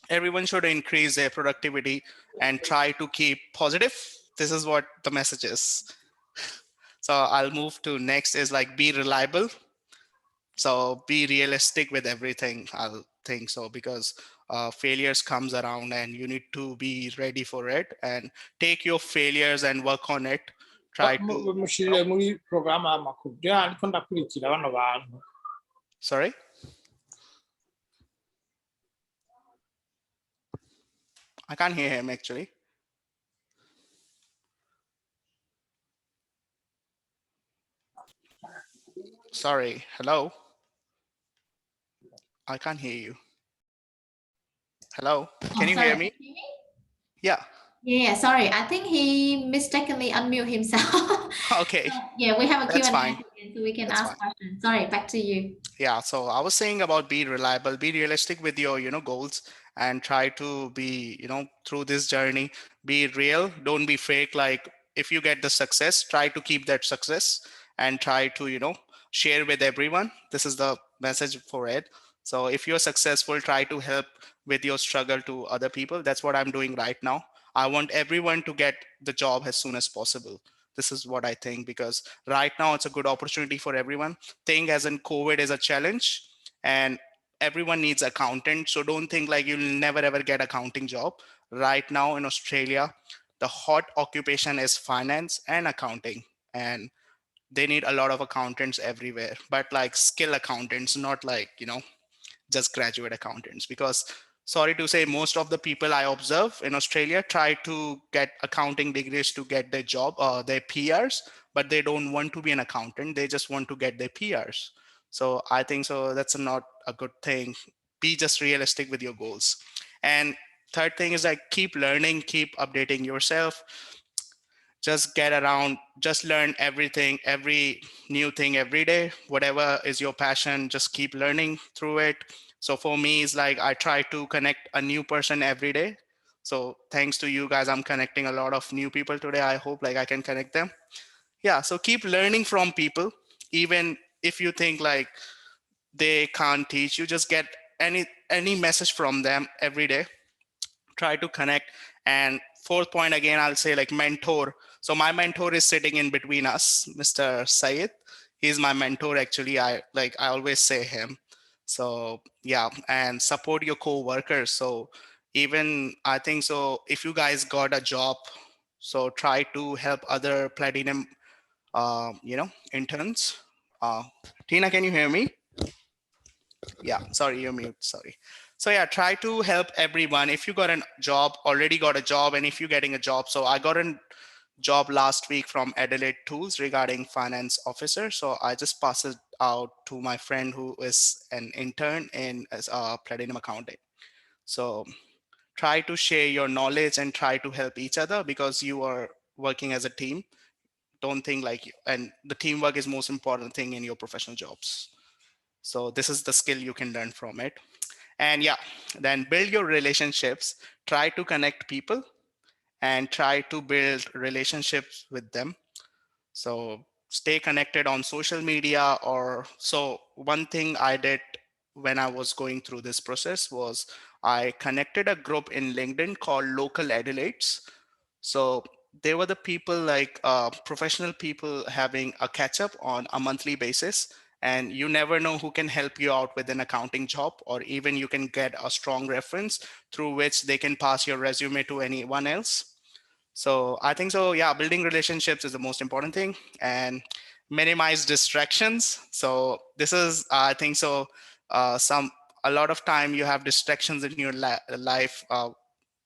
everyone should increase their productivity and try to keep positive. This is what the message is. So I'll move to next is like be reliable. So be realistic with everything, I'll think so, because failures comes around and you need to be ready for it, and take your failures and work on it. Try to mushirire muri porogaramu amakuru ariko ndakurikira bano bantu. Sorry, I can't hear him actually. Sorry, hello, I can't hear you. Hello, can you sorry. hear me? Yeah. Yeah, sorry. I think he mistakenly unmute himself. Okay, Yeah, we have a that's Q&A fine. again, so we can That's ask fine. questions. Sorry, back to you. Yeah, so I was saying about be reliable, be realistic with your, goals, and try to be, through this journey, be real, don't be fake. Like if you get the success, try to keep that success, and try to, share with everyone. This is the message for it. So if you're successful, try to help with your struggle to other people. That's what I'm doing right now. I want everyone to get the job as soon as possible. This is what I think, because right now it's a good opportunity for everyone. Think as in COVID is a challenge, and everyone needs accountant. So don't think like you'll never ever get accounting job. Right now in Australia, the hot occupation is finance and accounting, and they need a lot of accountants everywhere, but like skill accountants, not like, just graduate accountants. Because sorry to say, most of the people I observe in Australia try to get accounting degrees to get their job or their PRs, but they don't want to be an accountant, they just want to get their PRs. So I think so that's not a good thing. Be just realistic with your goals. And third thing is like keep learning, keep updating yourself. Just get around, just learn everything, every new thing every day. Whatever is your passion, just keep learning through it. So for me, it's like I try to connect a new person every day. So thanks to you guys, I'm connecting a lot of new people today. I hope like I can connect them. Yeah, so keep learning from people. Even if you think like they can't teach you, just get any message from them every day. Try to connect. And fourth point, again, I'll say like mentor. So my mentor is sitting in between us, Mr. Syed. He's my mentor actually. I always say him. So yeah, and support your co-workers. So even I think so if you guys got a job, so try to help other platinum interns. uh Tina, can you hear me? Yeah, sorry, you're mute, sorry. So yeah, try to help everyone. If you got a job, already got a job, and if you're getting a job, so I got a job last week from Adelaide Tools regarding finance officer. So I just passed it out to my friend who is an intern in Platinum Accounting. So try to share your knowledge and try to help each other because you are working as a team. Don't think like you, and the teamwork is most important thing in your professional jobs. So this is the skill you can learn from it. And yeah, then build your relationships, try to connect people and try to build relationships with them. So stay connected on social media. Or so one thing I did when I was going through this process was I connected a group in LinkedIn called Local Adelaides. So they were the people like professional people having a catch up on a monthly basis. And you never know who can help you out with an accounting job, or even you can get a strong reference through which they can pass your resume to anyone else. So I think so. Yeah, building relationships is the most important thing, and minimize distractions. So this is, I think so. Some A lot of time you have distractions in your life.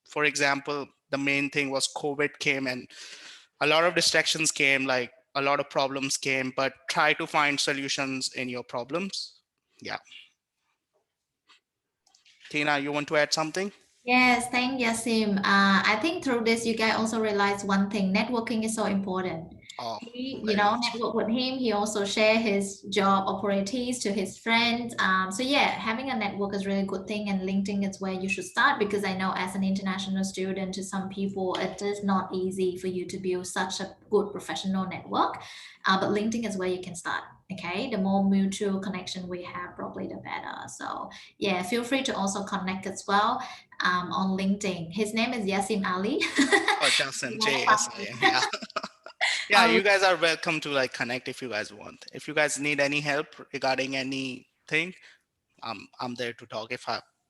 For example, the main thing was COVID came, and a lot of distractions came. Like a lot of problems came, but try to find solutions in your problems. Yeah, Tina, you want to add something? Yes, thank Yasim. I think through this, you guys also realize one thing: networking is so important. Oh, He, very much. network with him. He also share his job opportunities to his friends. So yeah, having a network is really good thing, and LinkedIn is where you should start because I know as an international student, to some people, it is not easy for you to build such a good professional network. But LinkedIn is where you can start. Okay, the more mutual connection we have, probably the better. So yeah, feel free to also connect as well on LinkedIn. His name is Yasim Ali. Oh, Jasim, JSIM. Yeah. Yeah, Um, you guys are welcome to like connect if you guys want. If you guys need any help regarding anything, I'm there to talk.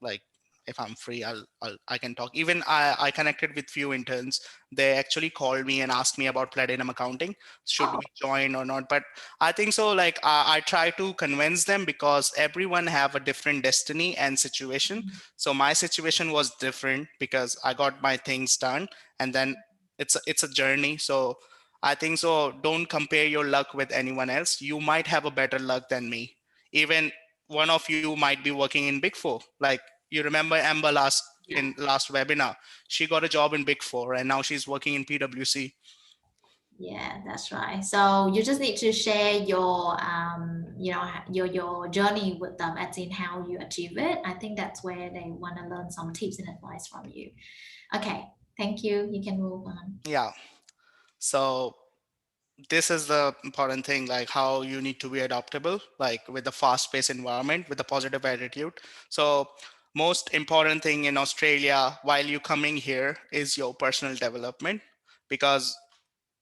Like if I'm free, I can talk. Even I connected with few interns. They actually called me and asked me about platinum accounting. Should oh, we join or not? But I think so. Like I try to convince them because everyone have a different destiny and situation. So my situation was different because I got my things done, and then it's a journey. So I think so. Don't compare your luck with anyone else. You might have a better luck than me. Even one of you might be working in Big Four. Like you remember Amber yeah. in last webinar, she got a job in Big Four and now she's working in PwC. Yeah, that's right. So you just need to share your your journey with them, as in how you achieve it. I think that's where they want to learn some tips and advice from you. Okay, thank you. You can move on. Yeah. So this is the important thing, like how you need to be adaptable, like with the fast-paced environment, with a positive attitude. So most important thing in Australia while you coming here is your personal development, because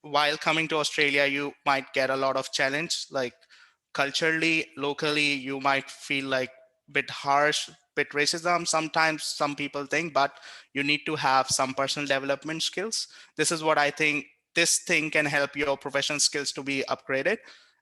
while coming to Australia, you might get a lot of challenge. Like culturally, locally, you might feel like bit harsh, bit racism. Sometimes some people think, but you need to have some personal development skills. This is what I think. This thing can help your professional skills to be upgraded.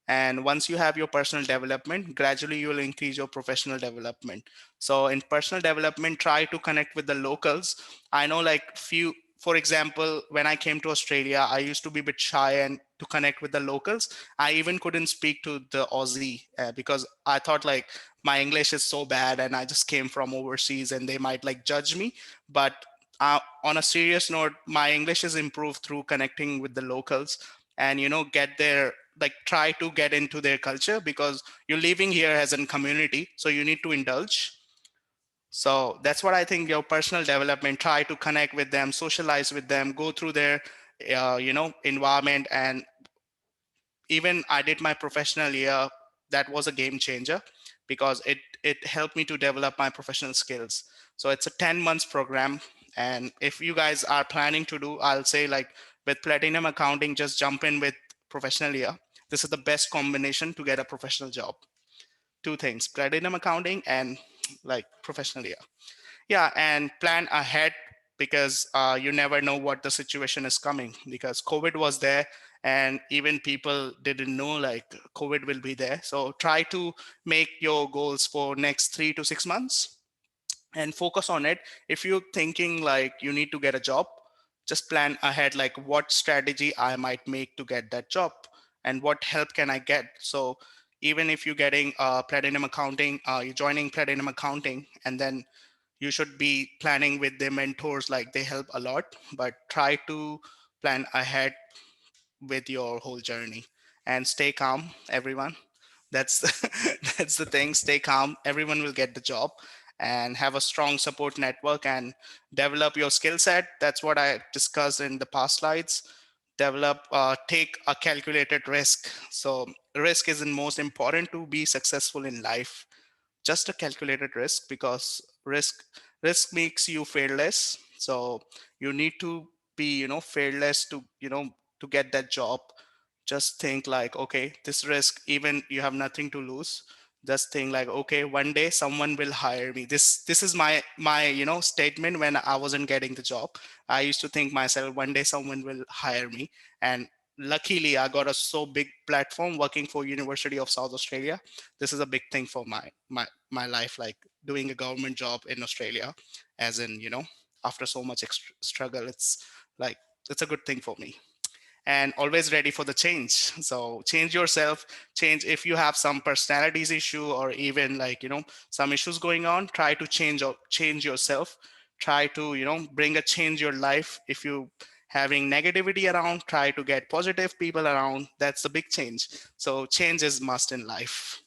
And once you have your personal development, gradually you will increase your professional development. So in personal development, try to connect with the locals. I know like few, for example, when I came to Australia, I used to be a bit shy and to connect with the locals. I even couldn't speak to the Aussie because I thought like my English is so bad and I just came from overseas and they might like judge me. But on a serious note, my English is improved through connecting with the locals and get their, like try to get into their culture, because you're living here as a community, so you need to indulge. So that's what I think, your personal development, try to connect with them, socialize with them, go through their environment. And even I did my professional year, that was a game changer because it helped me to develop my professional skills. So it's a 10 months program. And if you guys are planning to do, I'll say like with platinum accounting, just jump in with professional year. This is the best combination to get a professional job. Two things: platinum accounting and like professional year. Yeah, and plan ahead, because you never know what the situation is coming, because COVID was there and even people didn't know like COVID will be there. So try to make your goals for next 3 to 6 months and focus on it. If you're thinking like you need to get a job, just plan ahead, like what strategy I might make to get that job and what help can I get. So even if you're getting platinum accounting, you're joining platinum accounting, and then you should be planning with the mentors, like they help a lot, but try to plan ahead with your whole journey and stay calm, everyone. That's that's the thing. Stay calm. Everyone will get the job, and have a strong support network and develop your skill set. That's what I discussed in the past slides. Develop, take a calculated risk. So risk is the most important to be successful in life. Just a calculated risk, because risk makes you fearless. So you need to be, fearless to, to get that job. Just think like, okay, this risk, even you have nothing to lose, just think like, okay, one day someone will hire me. This is my statement. When I wasn't getting the job, I used to think myself, one day someone will hire me. And luckily I got a so big platform working for University of South Australia. This is a big thing for my life, like doing a government job in Australia, as in, after so much struggle, it's like, it's a good thing for me. And always ready for the change. So change yourself. Change if you have some personalities issue, or even like, some issues going on, try to change yourself. Try to, bring a change your life. If you having negativity around, try to get positive people around. That's a big change. So change is must in life.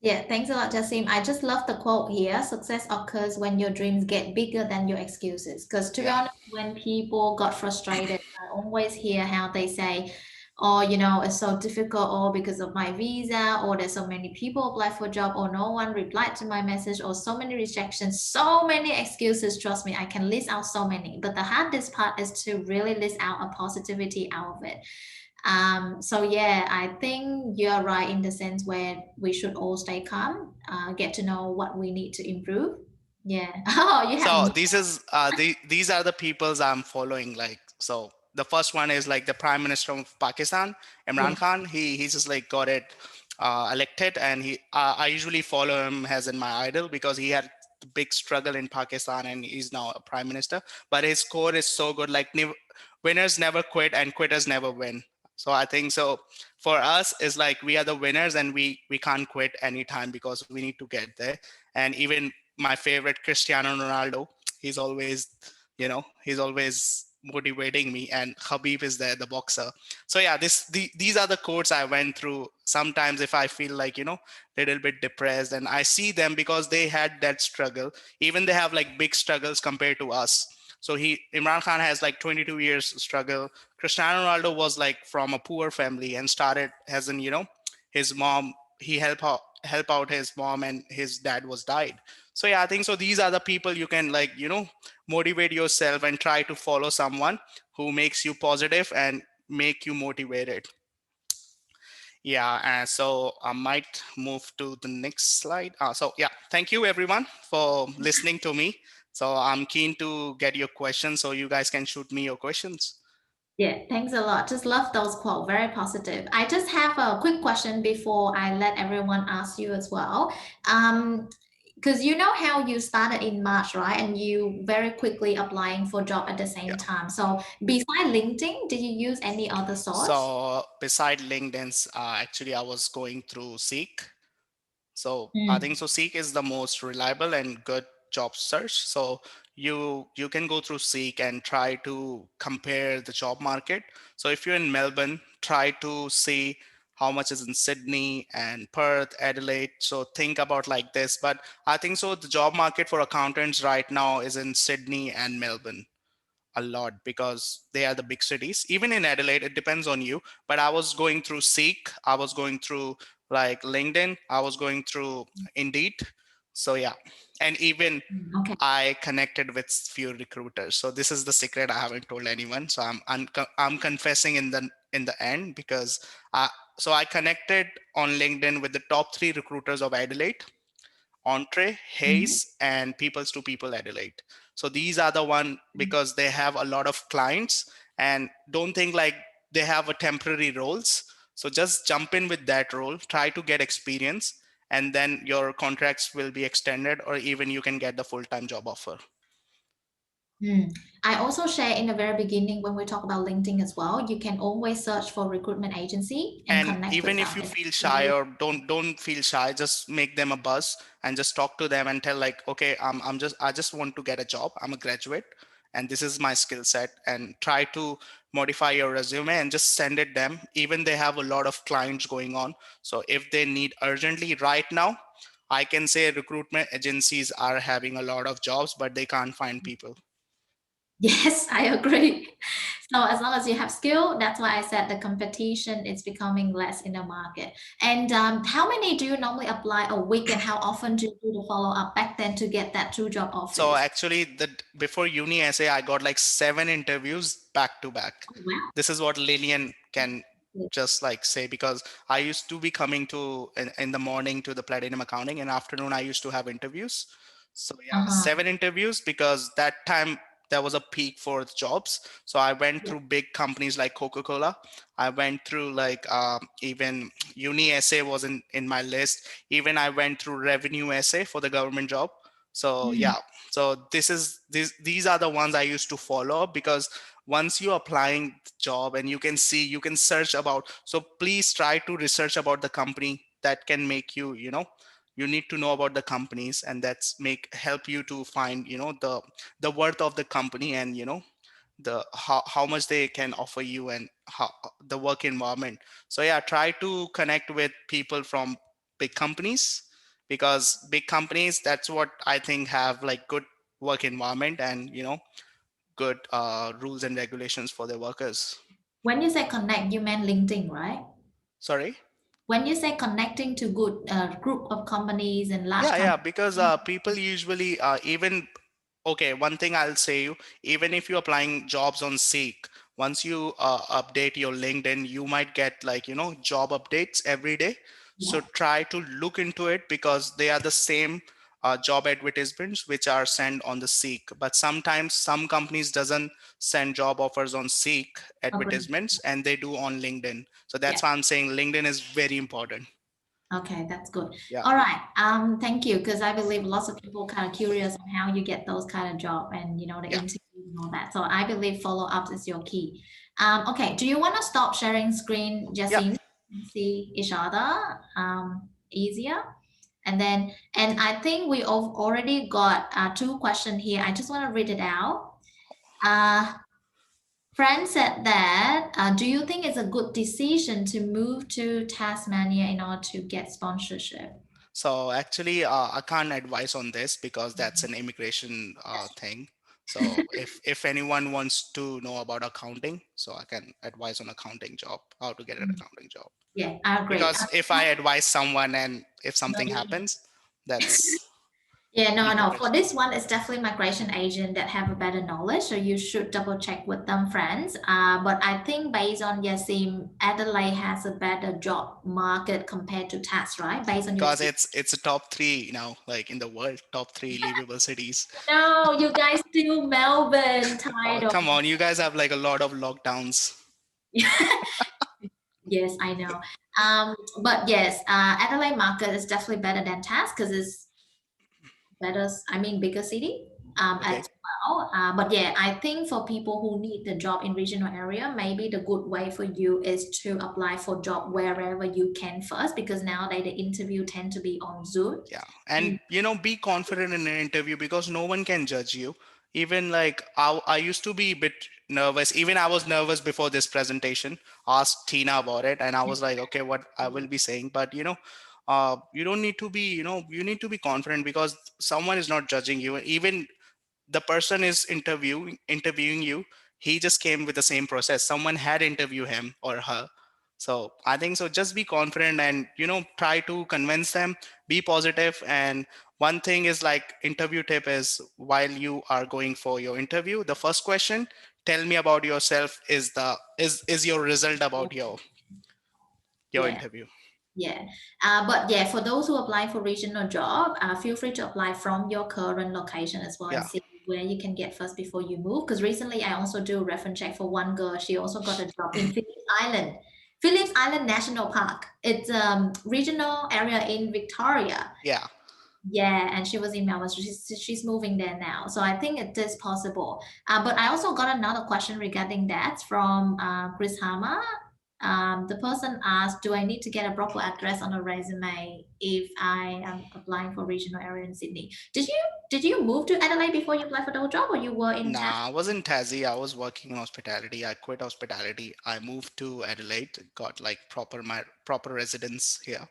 Yeah, thanks a lot, Jasim. I just love the quote here. Success occurs when your dreams get bigger than your excuses. Because to be Yeah. honest, when people got frustrated, I always hear how they say, oh, you know, it's so difficult, or because of my visa, or there's so many people apply for a job, or no one replied to my message, or so many rejections, so many excuses. Trust me, I can list out so many. But the hardest part is to really list out a positivity out of it. So yeah, I think you're right in the sense where we should all stay calm, get to know what we need to improve. Yeah. Oh, you have So more. these are the peoples I'm following. Like, so the first one is like the Prime Minister of Pakistan, Yeah. Imran Khan. He just like got it elected, and I usually follow him as in my idol, because he had the big struggle in Pakistan, and he's now a prime minister. But his core is so good. Like, winners never quit, and quitters never win. So I think so. For us, is like we are the winners, and we can't quit anytime, because we need to get there. And even my favorite, Cristiano Ronaldo, he's always, he's always motivating me. And Khabib is there, the boxer. So yeah, these are the quotes I went through. Sometimes if I feel like, little bit depressed, and I see them, because they had that struggle. Even they have like big struggles compared to us. So Imran Khan has like 22 years struggle. Cristiano Ronaldo was like from a poor family and started as in, his mom, he help out his mom, and his dad was died. So yeah, I think so. These are the people you can like, motivate yourself, and try to follow someone who makes you positive and make you motivated. Yeah, so I might move to the next slide. So yeah, thank you everyone for listening to me. So I'm keen to get your questions, so you guys can shoot me your questions. Yeah, thanks a lot. Just love those quotes. Very positive. I just have a quick question before I let everyone ask you as well. Because you know how you started in March, right? And you very quickly applying for job at the same Yeah. time. So beside LinkedIn, did you use any other source? So beside LinkedIn's, actually I was going through Seek. So I Mm. think so Seek is the most reliable and good job search. So you can go through Seek and try to compare the job market. So if you're in Melbourne, try to see how much is in Sydney and Perth, Adelaide. So think about like this. But I think so the job market for accountants right now is in Sydney and Melbourne a lot, because they are the big cities. Even in Adelaide, it depends on you. But I was going through Seek, I was going through like LinkedIn, I was going through Indeed. So yeah, and even Okay. I connected with few recruiters. So this is the secret I haven't told anyone. So I'm confessing in the end, because I connected on LinkedIn with the top 3 recruiters of Adelaide: Entree, Mhm. Hayes, and Peoples to People Adelaide. So these are the one, because they have a lot of clients, and don't think like they have a temporary roles. So just jump in with that role, try to get experience, and then your contracts will be extended, or even you can get the full-time job offer. Mm. I also share in the very beginning when we talk about LinkedIn as well, you can always search for recruitment agency and And connect with even them. if you It's feel shy, really, or don't feel shy, just make them a buzz and just talk to them and tell like, okay, I just want to get a job, I'm a graduate and this is my skill set, and try to modify your resume and just send it them. Even they have a lot of clients going on, so if they need urgently right now, I can say recruitment agencies are having a lot of jobs but they can't find people. yes, I agree. So as long as you have skill, that's why I said the competition is becoming less in the market. And how many do you normally apply a week, and how often do you do the follow up back then to get that two job So offers? actually, the before uni essay, I got like 7 interviews back to back. Oh, wow. This is what Lillian can just like say, because I used to be coming to in the morning to the platinum accounting, and afternoon I used to have interviews. So yeah, Uh-huh. 7 interviews, because that time there was a peak for the jobs. So I went Yeah. through big companies like Coca-Cola. I went through like even uni essay was in my list. Even I went through revenue essay for the government job. So Mm. yeah, so these are the ones I used to follow up, because once you're applying the job and you can see, you can search about. So please try to research about the company. That can make you, you need to know about the companies, and that's make help you to find, the worth of the company, and the how much they can offer you, and how the work environment. So yeah, try to connect with people from big companies, because big companies, that's what I think have like good work environment, and good rules and regulations for their workers. When you say connect, you meant LinkedIn, right? Sorry. When you say connecting to good group of companies and large Yeah, companies. because people usually even okay, one thing I'll say you, even if you're applying jobs on Seek, once you update your LinkedIn, you might get like, job updates every day. So Yeah, try to look into it, because they are the same job advertisements which are sent on the Seek. But sometimes some companies doesn't send job offers on Seek agree. advertisements, and they do on LinkedIn. So Yeah. that's why I'm saying LinkedIn is very important. Okay, that's good. Yeah, All right. Thank you, because I believe lots of people kind of curious on how you get those kind of job and the yeah, interview and all that. So I believe follow ups is your key. Okay. Do you want to stop sharing screen, yeah. Jasim, and see each other easier? And I think we already got two questions here. I just want to read it out. Uh, Fran said that, do you think it's a good decision to move to Tasmania in order to get sponsorship? So actually, I can't advise on this, because that's an immigration thing. So if anyone wants to know about accounting, so I can advise on accounting job, how to get an accounting job. Yeah, I agree. Because if I advise someone and if No, something you don't. happens, that's Yeah, no, no. For immigration. this one, it's definitely migration agent that have a better knowledge. So you should double check with them, friends. But I think based on Yasim, Adelaide has a better job market compared to TAS, right? Based on your Because experience. it's a top three now, like in the world, top three livable cities. No, you guys still Melbourne Oh, title. come on, you guys have like a lot of lockdowns. Yes, I know. But yes, Adelaide market is definitely better than TAS because it's better, I mean, bigger city Okay. as well. But yeah, I think for people who need the job in regional area, maybe the good way for you is to apply for job wherever you can first, because nowadays the interview tend to be on Zoom. Yeah, and be confident in an interview, because no one can judge you. Even like I used to be a bit nervous. Even I was nervous before this presentation. Asked Tina about it, and I was like, okay, what I will be saying. But you don't need to be, you need to be confident, because someone is not judging you. Even the person is interviewing you, he just came with the same process, someone had interviewed him or her. So I think so, just be confident, and try to convince them, be positive. And one thing is like, interview tip is, while you are going for your interview, the first question, tell me about yourself, is your result about your Yeah. interview. Yeah, but yeah, for those who apply for regional job, feel free to apply from your current location as well and Yeah, see where you can get first before you move. Because recently I also do a reference check for one girl. She also got a job in Phillips Island, Phillips Island National Park. It's regional area in Victoria. yeah. Yeah, and she was in Melbourne. So she's moving there now. So I think it is possible. But I also got another question regarding that from Chris Hama. The person asked, do I need to get a proper address on a resume if I am applying for regional area in Sydney? Did you move to Adelaide before you applied for the job, or you were in Tassie? Nah, I was in Tassie. I was working in hospitality. I quit hospitality. I moved to Adelaide, got like my proper residence here,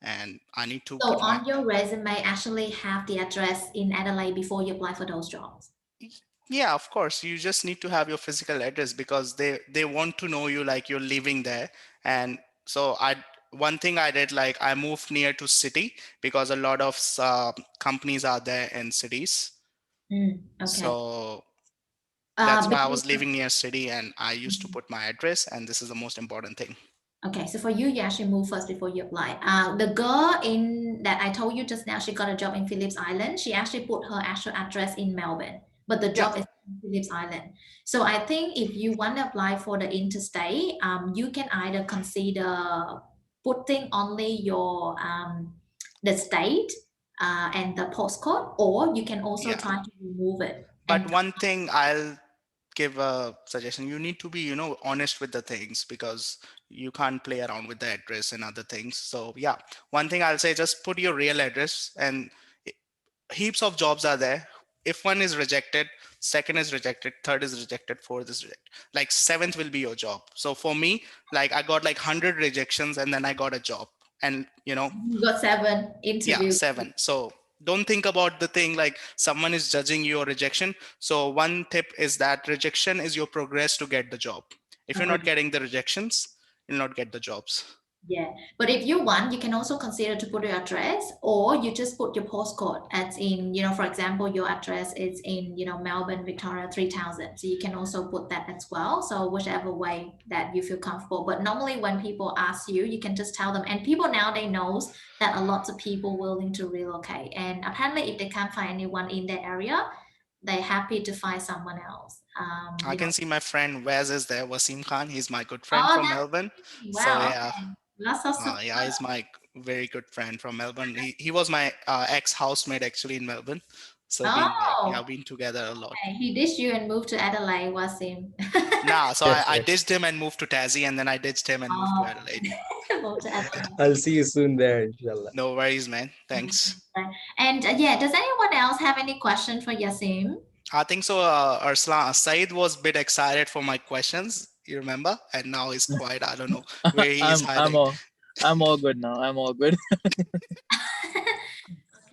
and I need to So put my. on your resume, actually have the address in Adelaide before you apply for those jobs. Yeah, of course. You just need to have your physical address because they want to know you like you're living there. And so one thing I did, like I moved near to city because a lot of companies are there in cities. Okay. So that's why I Because was living near city and I used to put my address, and this is the most important thing. Okay, so for you, you actually move first before you apply. The girl in that I told you just now, she got a job in Phillips Island. She actually put her actual address in Melbourne, but the Yeah, job is in Phillips Island. So I think if you want to apply for the interstate, you can either consider putting only your the state and the postcode, or you can also yeah. try to remove it But and one thing I'll give a suggestion, you need to be honest with the things because you can't play around with the address and other things. So yeah, one thing I'll say, just put your real address, and heaps of jobs are there. If one is rejected, second is rejected, third is rejected, fourth is rejected, like seventh will be your job. So for me, like I got like 100 rejections and then I got a job, and you got 7 yeah, interviews. 7. So don't think about the thing like someone is judging your rejection. So one tip is that rejection is your progress to get the job. If you're Okay. not getting the rejections, you'll not get the jobs. Yeah, but if you want, you can also consider to put your address, or you just put your postcode as in, for example, your address is in, Melbourne, Victoria, 3000. So you can also put that as well. So whichever way that you feel comfortable. But normally when people ask you, you can just tell them. And people nowadays knows that a lot of people willing to relocate. And apparently if they can't find anyone in their area, they're happy to find someone else. I can see my friend Wes is there, Wasim Khan. He's my good friend Oh, from that's Melbourne. amazing. So Wow, yeah, okay. Lots of support. yeah, he's my very good friend from Melbourne. He was my ex housemate actually in Melbourne. So been like, yeah, Oh, been together a lot. okay. He ditched you and moved to Adelaide, Wasim. Nah, so Yes, I yes. ditched him and moved to Tassie, and then I ditched him and moved to Oh, Adelaide. moved to Adelaide. I'll see you soon there, inshallah. No worries, man. Thanks. And yeah, does anyone else have any question for Yasim? I think so. Arslan Said was a bit excited for my questions. You remember? And now he's quiet. I don't know where he is hiding. I'm all good now. I'm all good.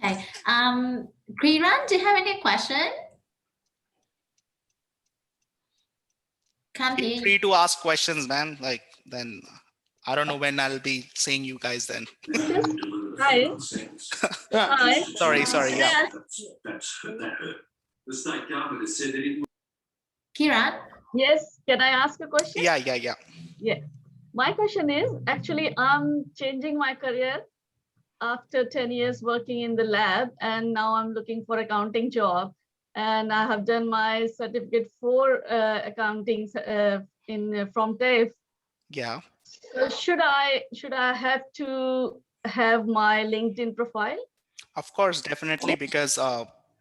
Okay. Kiran, do you have any question? Can't Feel hear you. free to ask questions, man. Like then, I don't know when I'll be seeing you guys then. Hi. Hi. Sorry. Yeah. The state government has said that it. Kiran? Yes, can I ask a question? Yeah. My question is, actually, I'm changing my career after 10 years working in the lab, and now I'm looking for accounting job. And I have done my certificate for accounting from TAFE. Yeah. So should I have to have my LinkedIn profile? Of course, definitely, because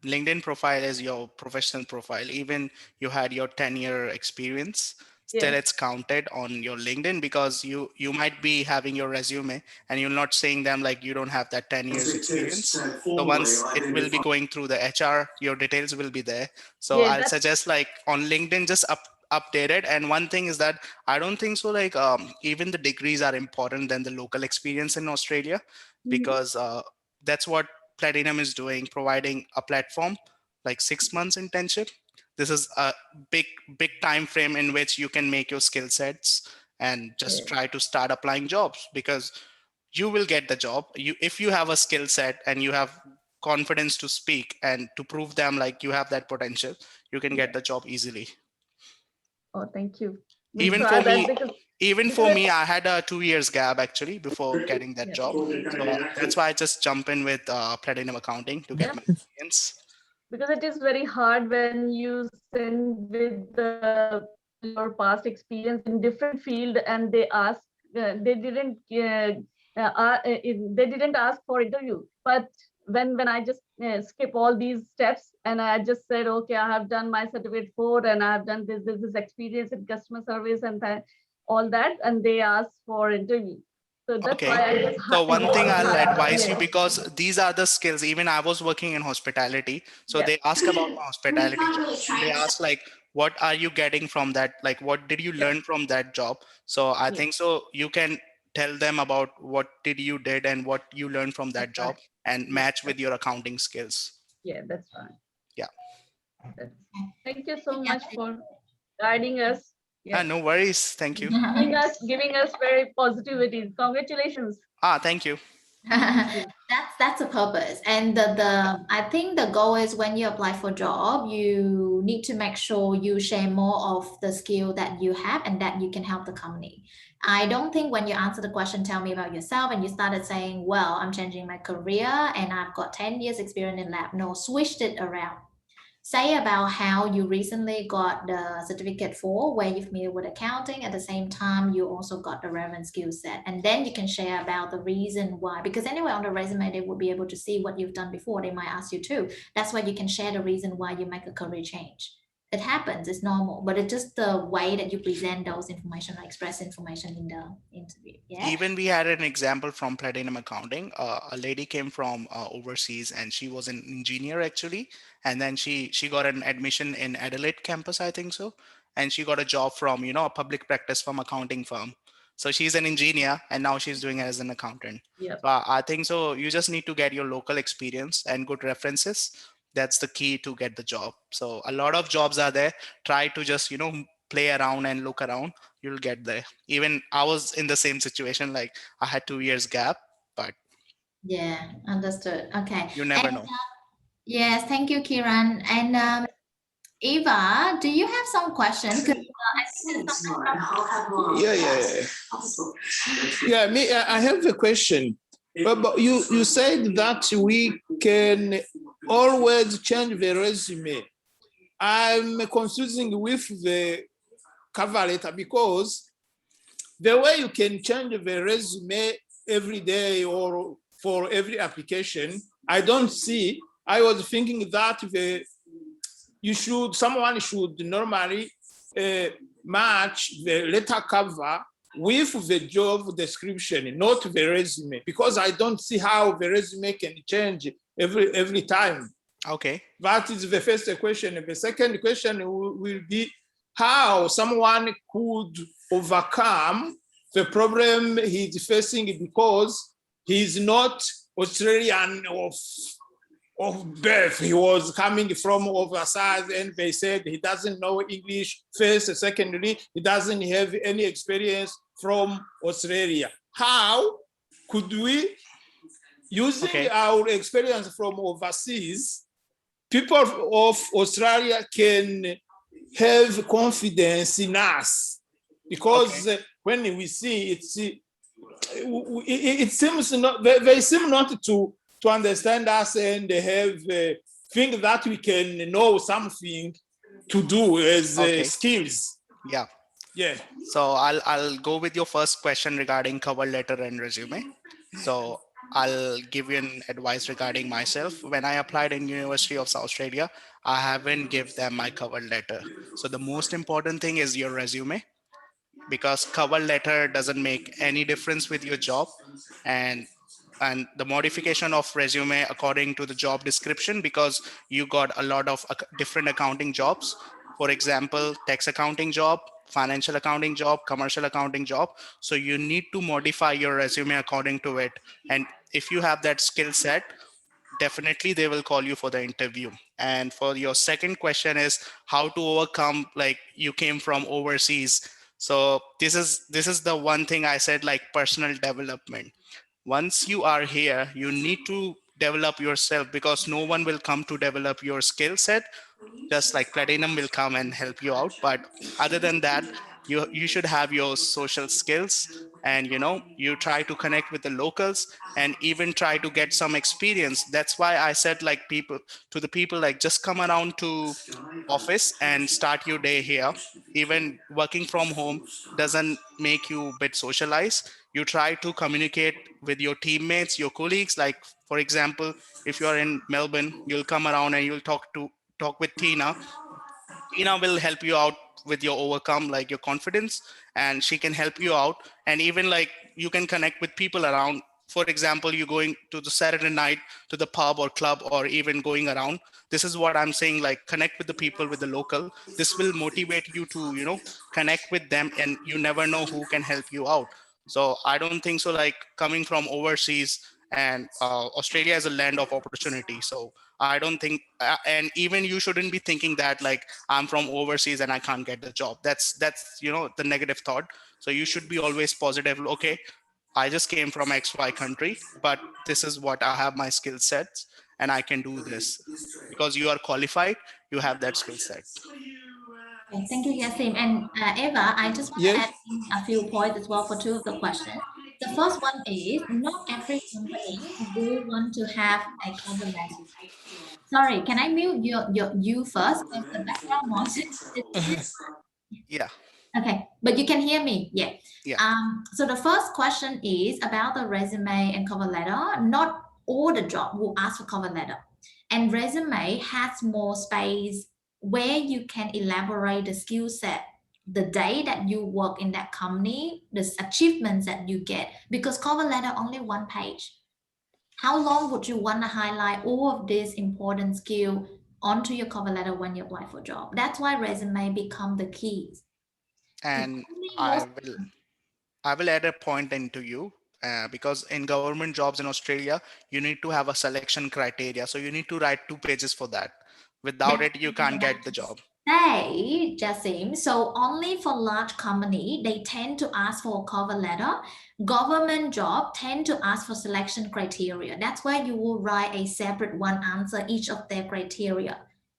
LinkedIn profile is your professional profile. Even you had your 10-year experience, still it's counted on your LinkedIn, because you might be having your resume and you're not saying them like you don't have that 10 years experience. So once it will be going through the HR, your details will be there. So I'll suggest like on LinkedIn, just update it. And one thing is that I don't think so like even the degrees are important than the local experience in Australia, because that's what Platinum is doing, providing a platform like 6 months internship. This is a big time frame in which you can make your skill sets and just try to start applying jobs, because you will get the job. If you have a skill set and you have confidence to speak and to prove them like you have that potential, you can get the job easily. Oh, thank you. Even for me, I had a 2 years gap actually before getting that job. So that's why I just jump in with Platinum Accounting to get my experience. Because it is very hard when you send with your past experience in different field, and they ask, they didn't ask for interview. But when I just skip all these steps and I just said, okay, I have done my certificate 4 and I have done this experience in customer service and all that, and they asked for interview. So that's why I Okay. just So one thing I'll advise you, yes, because these are the skills. Even I was working in hospitality, so yes, they ask about my hospitality job, and they ask like, what are you getting from that? Like, what did you yes, learn from that job? So I yes, think so you can tell them about what did you did and what you learned from that that's job right. and Yes, match with your accounting skills. yeah, that's right. Yeah. That's, thank you so much for guiding us. Yes. No worries. Thank you. Giving us very positivity. Congratulations. Thank you. That's the purpose. And the I think the goal is when you apply for job, you need to make sure you share more of the skill that you have and that you can help the company. I don't think when you answer the question, tell me about yourself, and you started saying, well, I'm changing my career and I've got 10 years experience in lab. No, switched it around. Say about how you recently got the certificate for where you're familiar with accounting. At the same time, you also got the relevant skill set. And then you can share about the reason why, because anyway, on the resume, they would be able to see what you've done before. They might ask you too. That's why you can share the reason why you make a career change. It happens, it's normal, but it's just the way that you present those information or express information in the interview. Yeah. Even we had an example from Platinum Accounting. A lady came from overseas, and she was an engineer actually, and then she got an admission in Adelaide campus, I think so, and she got a job from a public practice firm, accounting firm. So she's an engineer, and now she's doing it as an accountant. Yep. So I think so. You just need to get your local experience and good references. That's the key to get the job. So a lot of jobs are there. Try to just play around and look around. You'll get there. Even I was in the same situation. Like I had 2 years gap, but Yeah, understood. Okay. you never And know. yes, thank you, Kiran. And Eva, do you have some questions? 'Cause, I think there's Yeah, me, I have a question. But you said that we can always change the resume. I'm confusing with the cover letter because the way you can change the resume every day or for every application, I don't see. I was thinking that someone should normally match the letter cover with the job description, not the resume, because I don't see how the resume can change every time. Okay. That is the first question. The second question will be how someone could overcome the problem he's facing because he's not Australian of birth. He was coming from overseas, and they said he doesn't know English first. Secondly, he doesn't have any experience from Australia. How could we, using our experience from overseas, people of Australia can have confidence in us? Because when we see it seems not, they seem not to understand us and have think that we can know something to do as skills. Yeah. Yeah. So I'll go with your first question regarding cover letter and resume. So I'll give you an advice regarding myself. When I applied in University of South Australia, I haven't give them my cover letter. So the most important thing is your resume, because cover letter doesn't make any difference with your job, and the modification of resume according to the job description, because you got a lot of different accounting jobs. For example, tax accounting job, financial accounting job, commercial accounting job. So you need to modify your resume according to it. And if you have that skill set, definitely they will call you for the interview. And for your second question is how to overcome, like you came from overseas. So this is the one thing I said, like personal development. Once you are here, you need to develop yourself, because no one will come to develop your skill set. Just like Platinum will come and help you out, but other than that, you should have your social skills, and you try to connect with the locals and even try to get some experience. That's why I said, like, people like, just come around to office and start your day here. Even working from home doesn't make you bit socialized. You try to communicate with your teammates, your colleagues. Like, For example, if you are in Melbourne, you'll come around and you'll talk with Tina. Tina will help you out with your overcome, like your confidence, and she can help you out. And even like you can connect with people around. For example, you're going to the Saturday night to the pub or club, or even going around. This is what I'm saying, like connect with the people, with the local. This will motivate you to, connect with them, and you never know who can help you out. So I don't think so, like coming from overseas, and Australia is a land of opportunity. So I don't think, and even you shouldn't be thinking that like I'm from overseas and I can't get the job. That's the negative thought. So you should be always positive. Okay, I just came from XY country, but this is what I have my skill sets, and I can do this. Because you are qualified, you have that skill set. Okay, thank you, Yasim. And Eva, I just want to Yes. add in a few points as well for two of the questions. The first one is not every company will want to have a cover letter. Sorry, can I mute you first? Because the background noise is too Yeah, okay, but you can hear me. Yeah. yeah. So the first question is about the resume and cover letter. Not all the job will ask for cover letter. And resume has more space where you can elaborate the skill set, the day that you work in that company, the achievements that you get, because cover letter only one page. How long would you want to highlight all of this important skill onto your cover letter when you apply for a job? That's why resume become the keys. And Most, I will add a point into you, because in government jobs in Australia, you need to have a selection criteria. So you need to write 2 pages for that. Without that's it, you can't get the job. say, Jasim, so only for large company, they tend to ask for a cover letter. Government job tend to ask for selection criteria. That's why you will write a separate one answer each of their criteria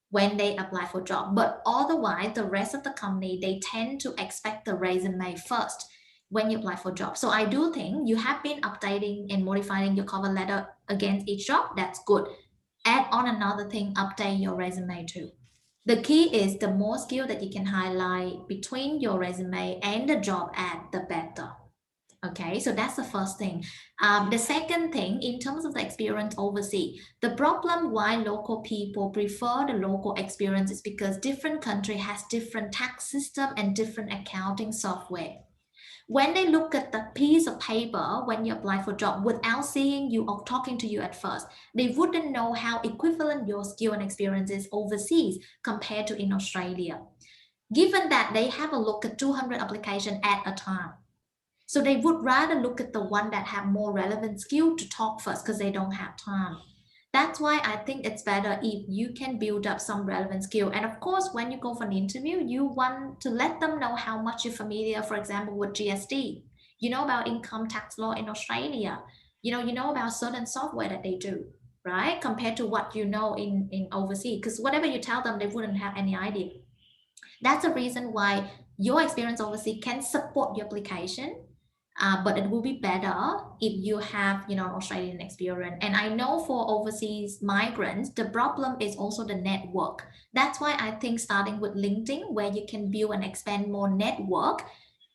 when they apply for job. But otherwise, the rest of the company, they tend to expect the resume first when you apply for job. So I do think you have been updating and modifying your cover letter against each job. That's good. Add on another thing, update your resume too. The key is the more skill that you can highlight between your resume and the job ad, the better. Okay, so that's the first thing. The second thing, in terms of the experience overseas, the problem why local people prefer the local experience is because different country has different tax system and different accounting software. When they look at the piece of paper when you apply for job without seeing you or talking to you at first, they wouldn't know how equivalent your skill and experience is overseas compared to in Australia. Given that they have a look at 200 applications at a time. So they would rather look at the one that have more relevant skill to talk first because they don't have time. That's why I think it's better if you can build up some relevant skill. And of course, when you go for an interview, you want to let them know how much you're familiar, for example, with GST. You know about income tax law in Australia. You know about certain software that they do, right? Compared to what you know in overseas. Because whatever you tell them, they wouldn't have any idea. That's the reason why your experience overseas can support your application, but it will be better if you have Australian experience. And I know for overseas migrants the problem is also the network. That's why I think starting with LinkedIn, where you can build and expand more network,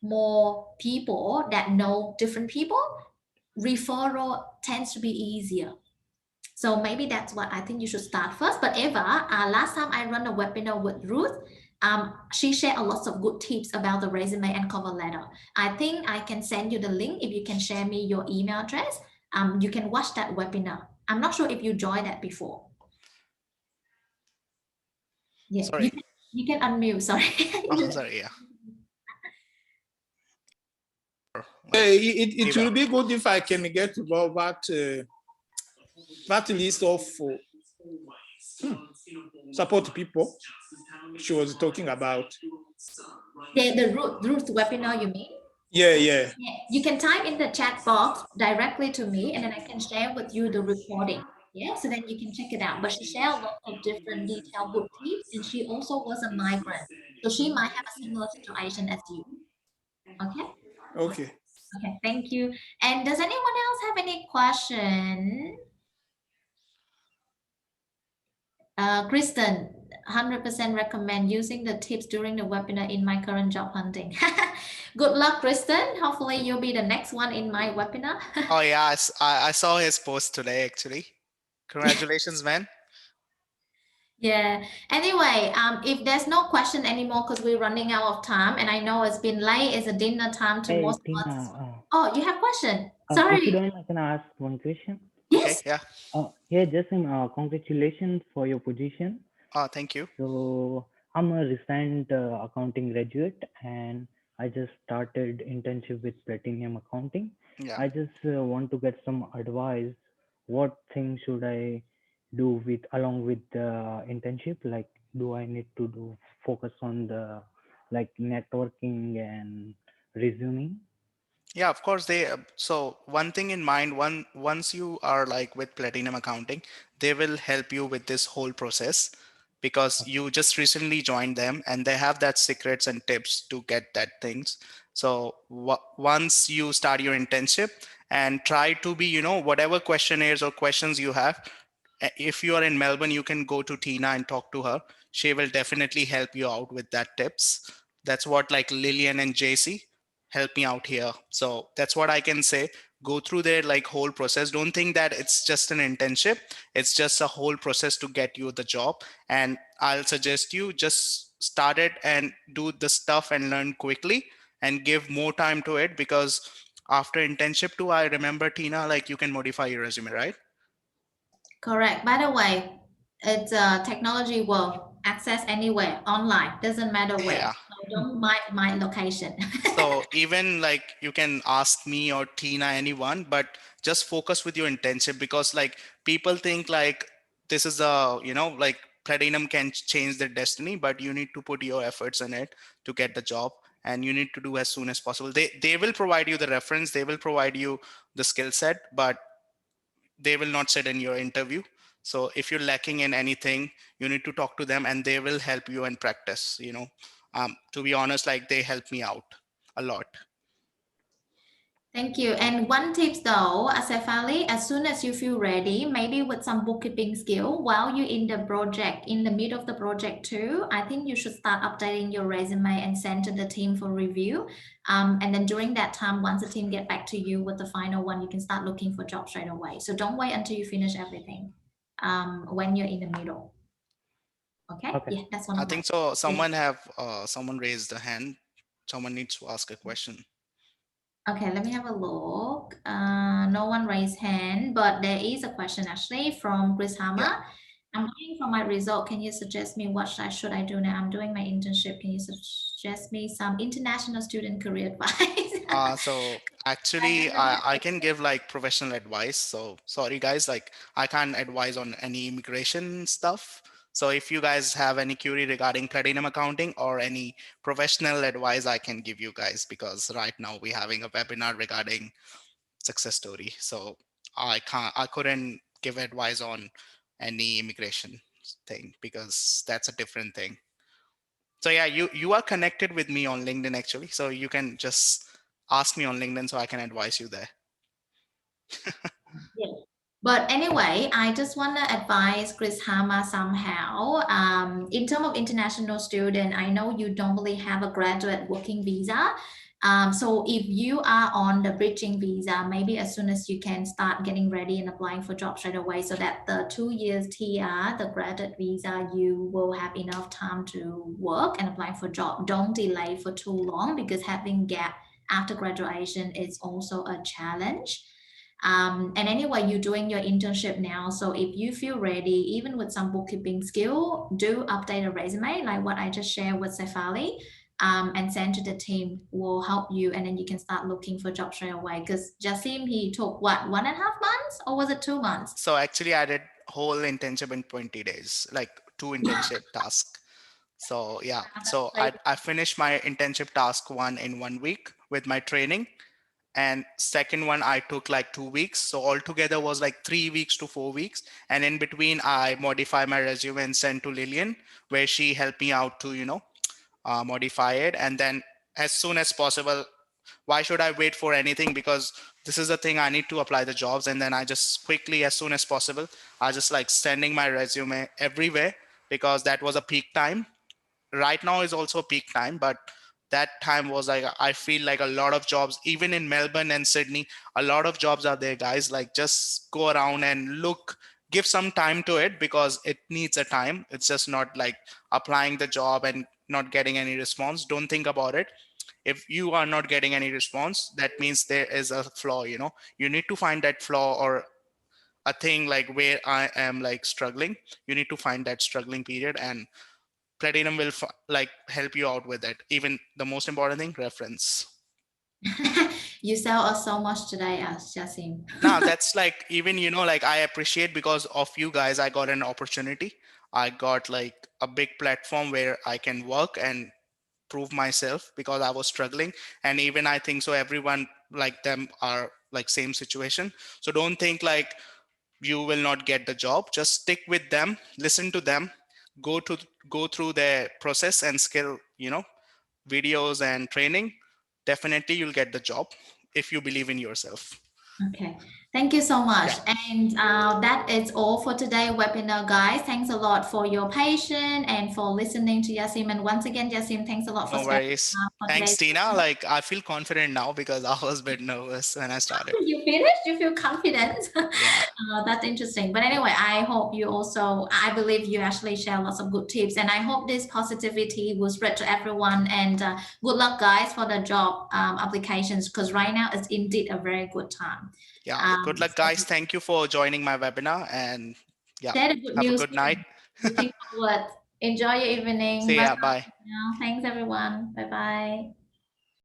more people that know different people, referral tends to be easier. So maybe that's what I think you should start first. But Eva, last time I run a webinar with Ruth, she shared a lot of good tips about the resume and cover letter. I think I can send you the link if you can share me your email address. You can watch that webinar. I'm not sure if you joined that before. Yeah, Sorry. you can unmute. Sorry. Oh, sorry. Yeah. It will be good if I can get about that list of support people she was talking about. The Ruth webinar, you mean? Yeah. Yeah, you can type in the chat box directly to me, and then I can share with you the recording. Yeah, so then you can check it out. But she shared a lot of different detailed good tips, and she also was a migrant, so she might have a similar situation as you. Okay. Okay. Okay, thank you. And does anyone else have any question? Kristen, 100% recommend using the tips during the webinar in my current job hunting. Good luck, Kristen. Hopefully you'll be the next one in my webinar. Oh yeah, I saw his post today actually. Congratulations, man. Yeah. Anyway, if there's no question anymore, because we're running out of time, and I know it's been late, it's a dinner time to Hey, most of Tina, us. Oh, you have question? if you Sorry. don't mind, can I ask one question? Okay, Yes. yeah. Yeah, Jasim, congratulations for your position. Thank you. So I'm a recent accounting graduate, and I just started internship with Platinum Accounting. Yeah. I just want to get some advice. What things should I do with along with the internship? Like, do I need to do focus on the like networking and resuming? Yeah, of course they so one thing in mind, once you are like with Platinum Accounting, they will help you with this whole process because you just recently joined them and they have that secrets and tips to get that things. So once you start your internship and try to be, whatever questionnaires or questions you have, if you are in Melbourne, you can go to Tina and talk to her. She will definitely help you out with that tips. That's what like Lillian and JC help me out here. So that's what I can say. Go through their like whole process. Don't think that it's just an internship. It's just a whole process to get you the job. And I'll suggest you just start it and do the stuff and learn quickly and give more time to it because after internship too, I remember Tina, like you can modify your resume, right? Correct. By the way, it's a technology world. Access anywhere, online, doesn't matter where. Yeah. So don't mind my location. So even like you can ask me or Tina, anyone, but just focus with your internship because like people think like this is a, like Platinum can change their destiny, but you need to put your efforts in it to get the job and you need to do as soon as possible. They will provide you the reference, they will provide you the skill set, but they will not sit in your interview. So if you're lacking in anything, you need to talk to them and they will help you in practice, to be honest, like they help me out a lot. Thank you. And one tip though, Asefali, as soon as you feel ready, maybe with some bookkeeping skill while you're in the project, in the middle of the project too, I think you should start updating your resume and send to the team for review. And then during that time, once the team get back to you with the final one, you can start looking for jobs straight away. So don't wait until you finish everything when you're in the middle. Okay? Okay. Yeah, that's one I of my. think so. Someone raised a hand. Someone needs to ask a question. Okay, let me have a look. No one raised hand, but there is a question actually from Chris Hama. Yeah. I'm waiting for my result. Can you suggest me what should I do now? I'm doing my internship. Can you suggest me some international student career advice? So actually, I can give like professional advice. So sorry guys, like I can't advise on any immigration stuff. So if you guys have any query regarding Platinum Accounting or any professional advice, I can give you guys because right now we're having a webinar regarding success story. So I couldn't give advice on any immigration thing because that's a different thing. So yeah, you are connected with me on LinkedIn actually. So you can just ask me on LinkedIn so I can advise you there. Yes. But anyway, I just want to advise Chris Hama somehow. In terms of international student, I know you normally have a graduate working visa. So if you are on the bridging visa, maybe as soon as you can start getting ready and applying for jobs right away, so that the 2 years TR, the graduate visa, you will have enough time to work and apply for job. Don't delay for too long because having gap after graduation is also a challenge. And anyway, you're doing your internship now. So if you feel ready, even with some bookkeeping skill, do update a resume like what I just shared with Sefali, and send to the team will help you. And then you can start looking for jobs straight away. Because Jasim, he took what, 1.5 months or was it 2 months? So actually I did whole internship in 20 days, like 2 internship tasks. So yeah, so I finished my internship task 1 in 1 week with my training. And second one I took like 2 weeks, so altogether was like 3 weeks to 4 weeks. And in between I modify my resume and send to Lillian where she helped me out to modify it. And then as soon as possible, why should I wait for anything, because this is the thing, I need to apply the jobs. And then I just quickly, as soon as possible, I just like sending my resume everywhere because that was a peak time. Right now is also peak time, but that time was like, I feel like a lot of jobs, even in Melbourne and Sydney, a lot of jobs are there, guys. Like, just go around and look, give some time to it, because it needs a time. It's just not like applying the job and not getting any response. Don't think about it. If you are not getting any response, that means there is a flaw. You need to find that flaw, or a thing like where I am like struggling. You need to find that struggling period, and Platinum will like help you out with it. Even the most important thing, reference. You sell us so much today, Jasim. Now that's like, even like, I appreciate, because of you guys I got an opportunity. I got like a big platform where I can work and prove myself, because I was struggling. And even I think so everyone like them are like same situation. So don't think like you will not get the job. Just stick with them, listen to them, go to go through their process and skill, videos and training. Definitely you'll get the job if you believe in yourself. Okay, thank you so much. Yeah. And that is all for today webinar, guys. Thanks a lot for your patience and for listening to Jasim. And once again, Jasim, thanks a lot for No staying worries. for Thanks, today's Tina. webinar. Like, I feel confident now, because I was a bit nervous when I started. You finished? You feel confident? Yeah. That's interesting. But anyway, I hope you also, I believe you actually share lots of good tips. And I hope this positivity will spread to everyone. And good luck, guys, for the job applications, because right now it's indeed a very good time. Yeah. Good luck, So guys. Thank you for joining my webinar. And yeah, share the good have a news. good night. Looking forward. Enjoy your evening. See Bye ya. bye. Bye. Thanks, everyone. Bye bye.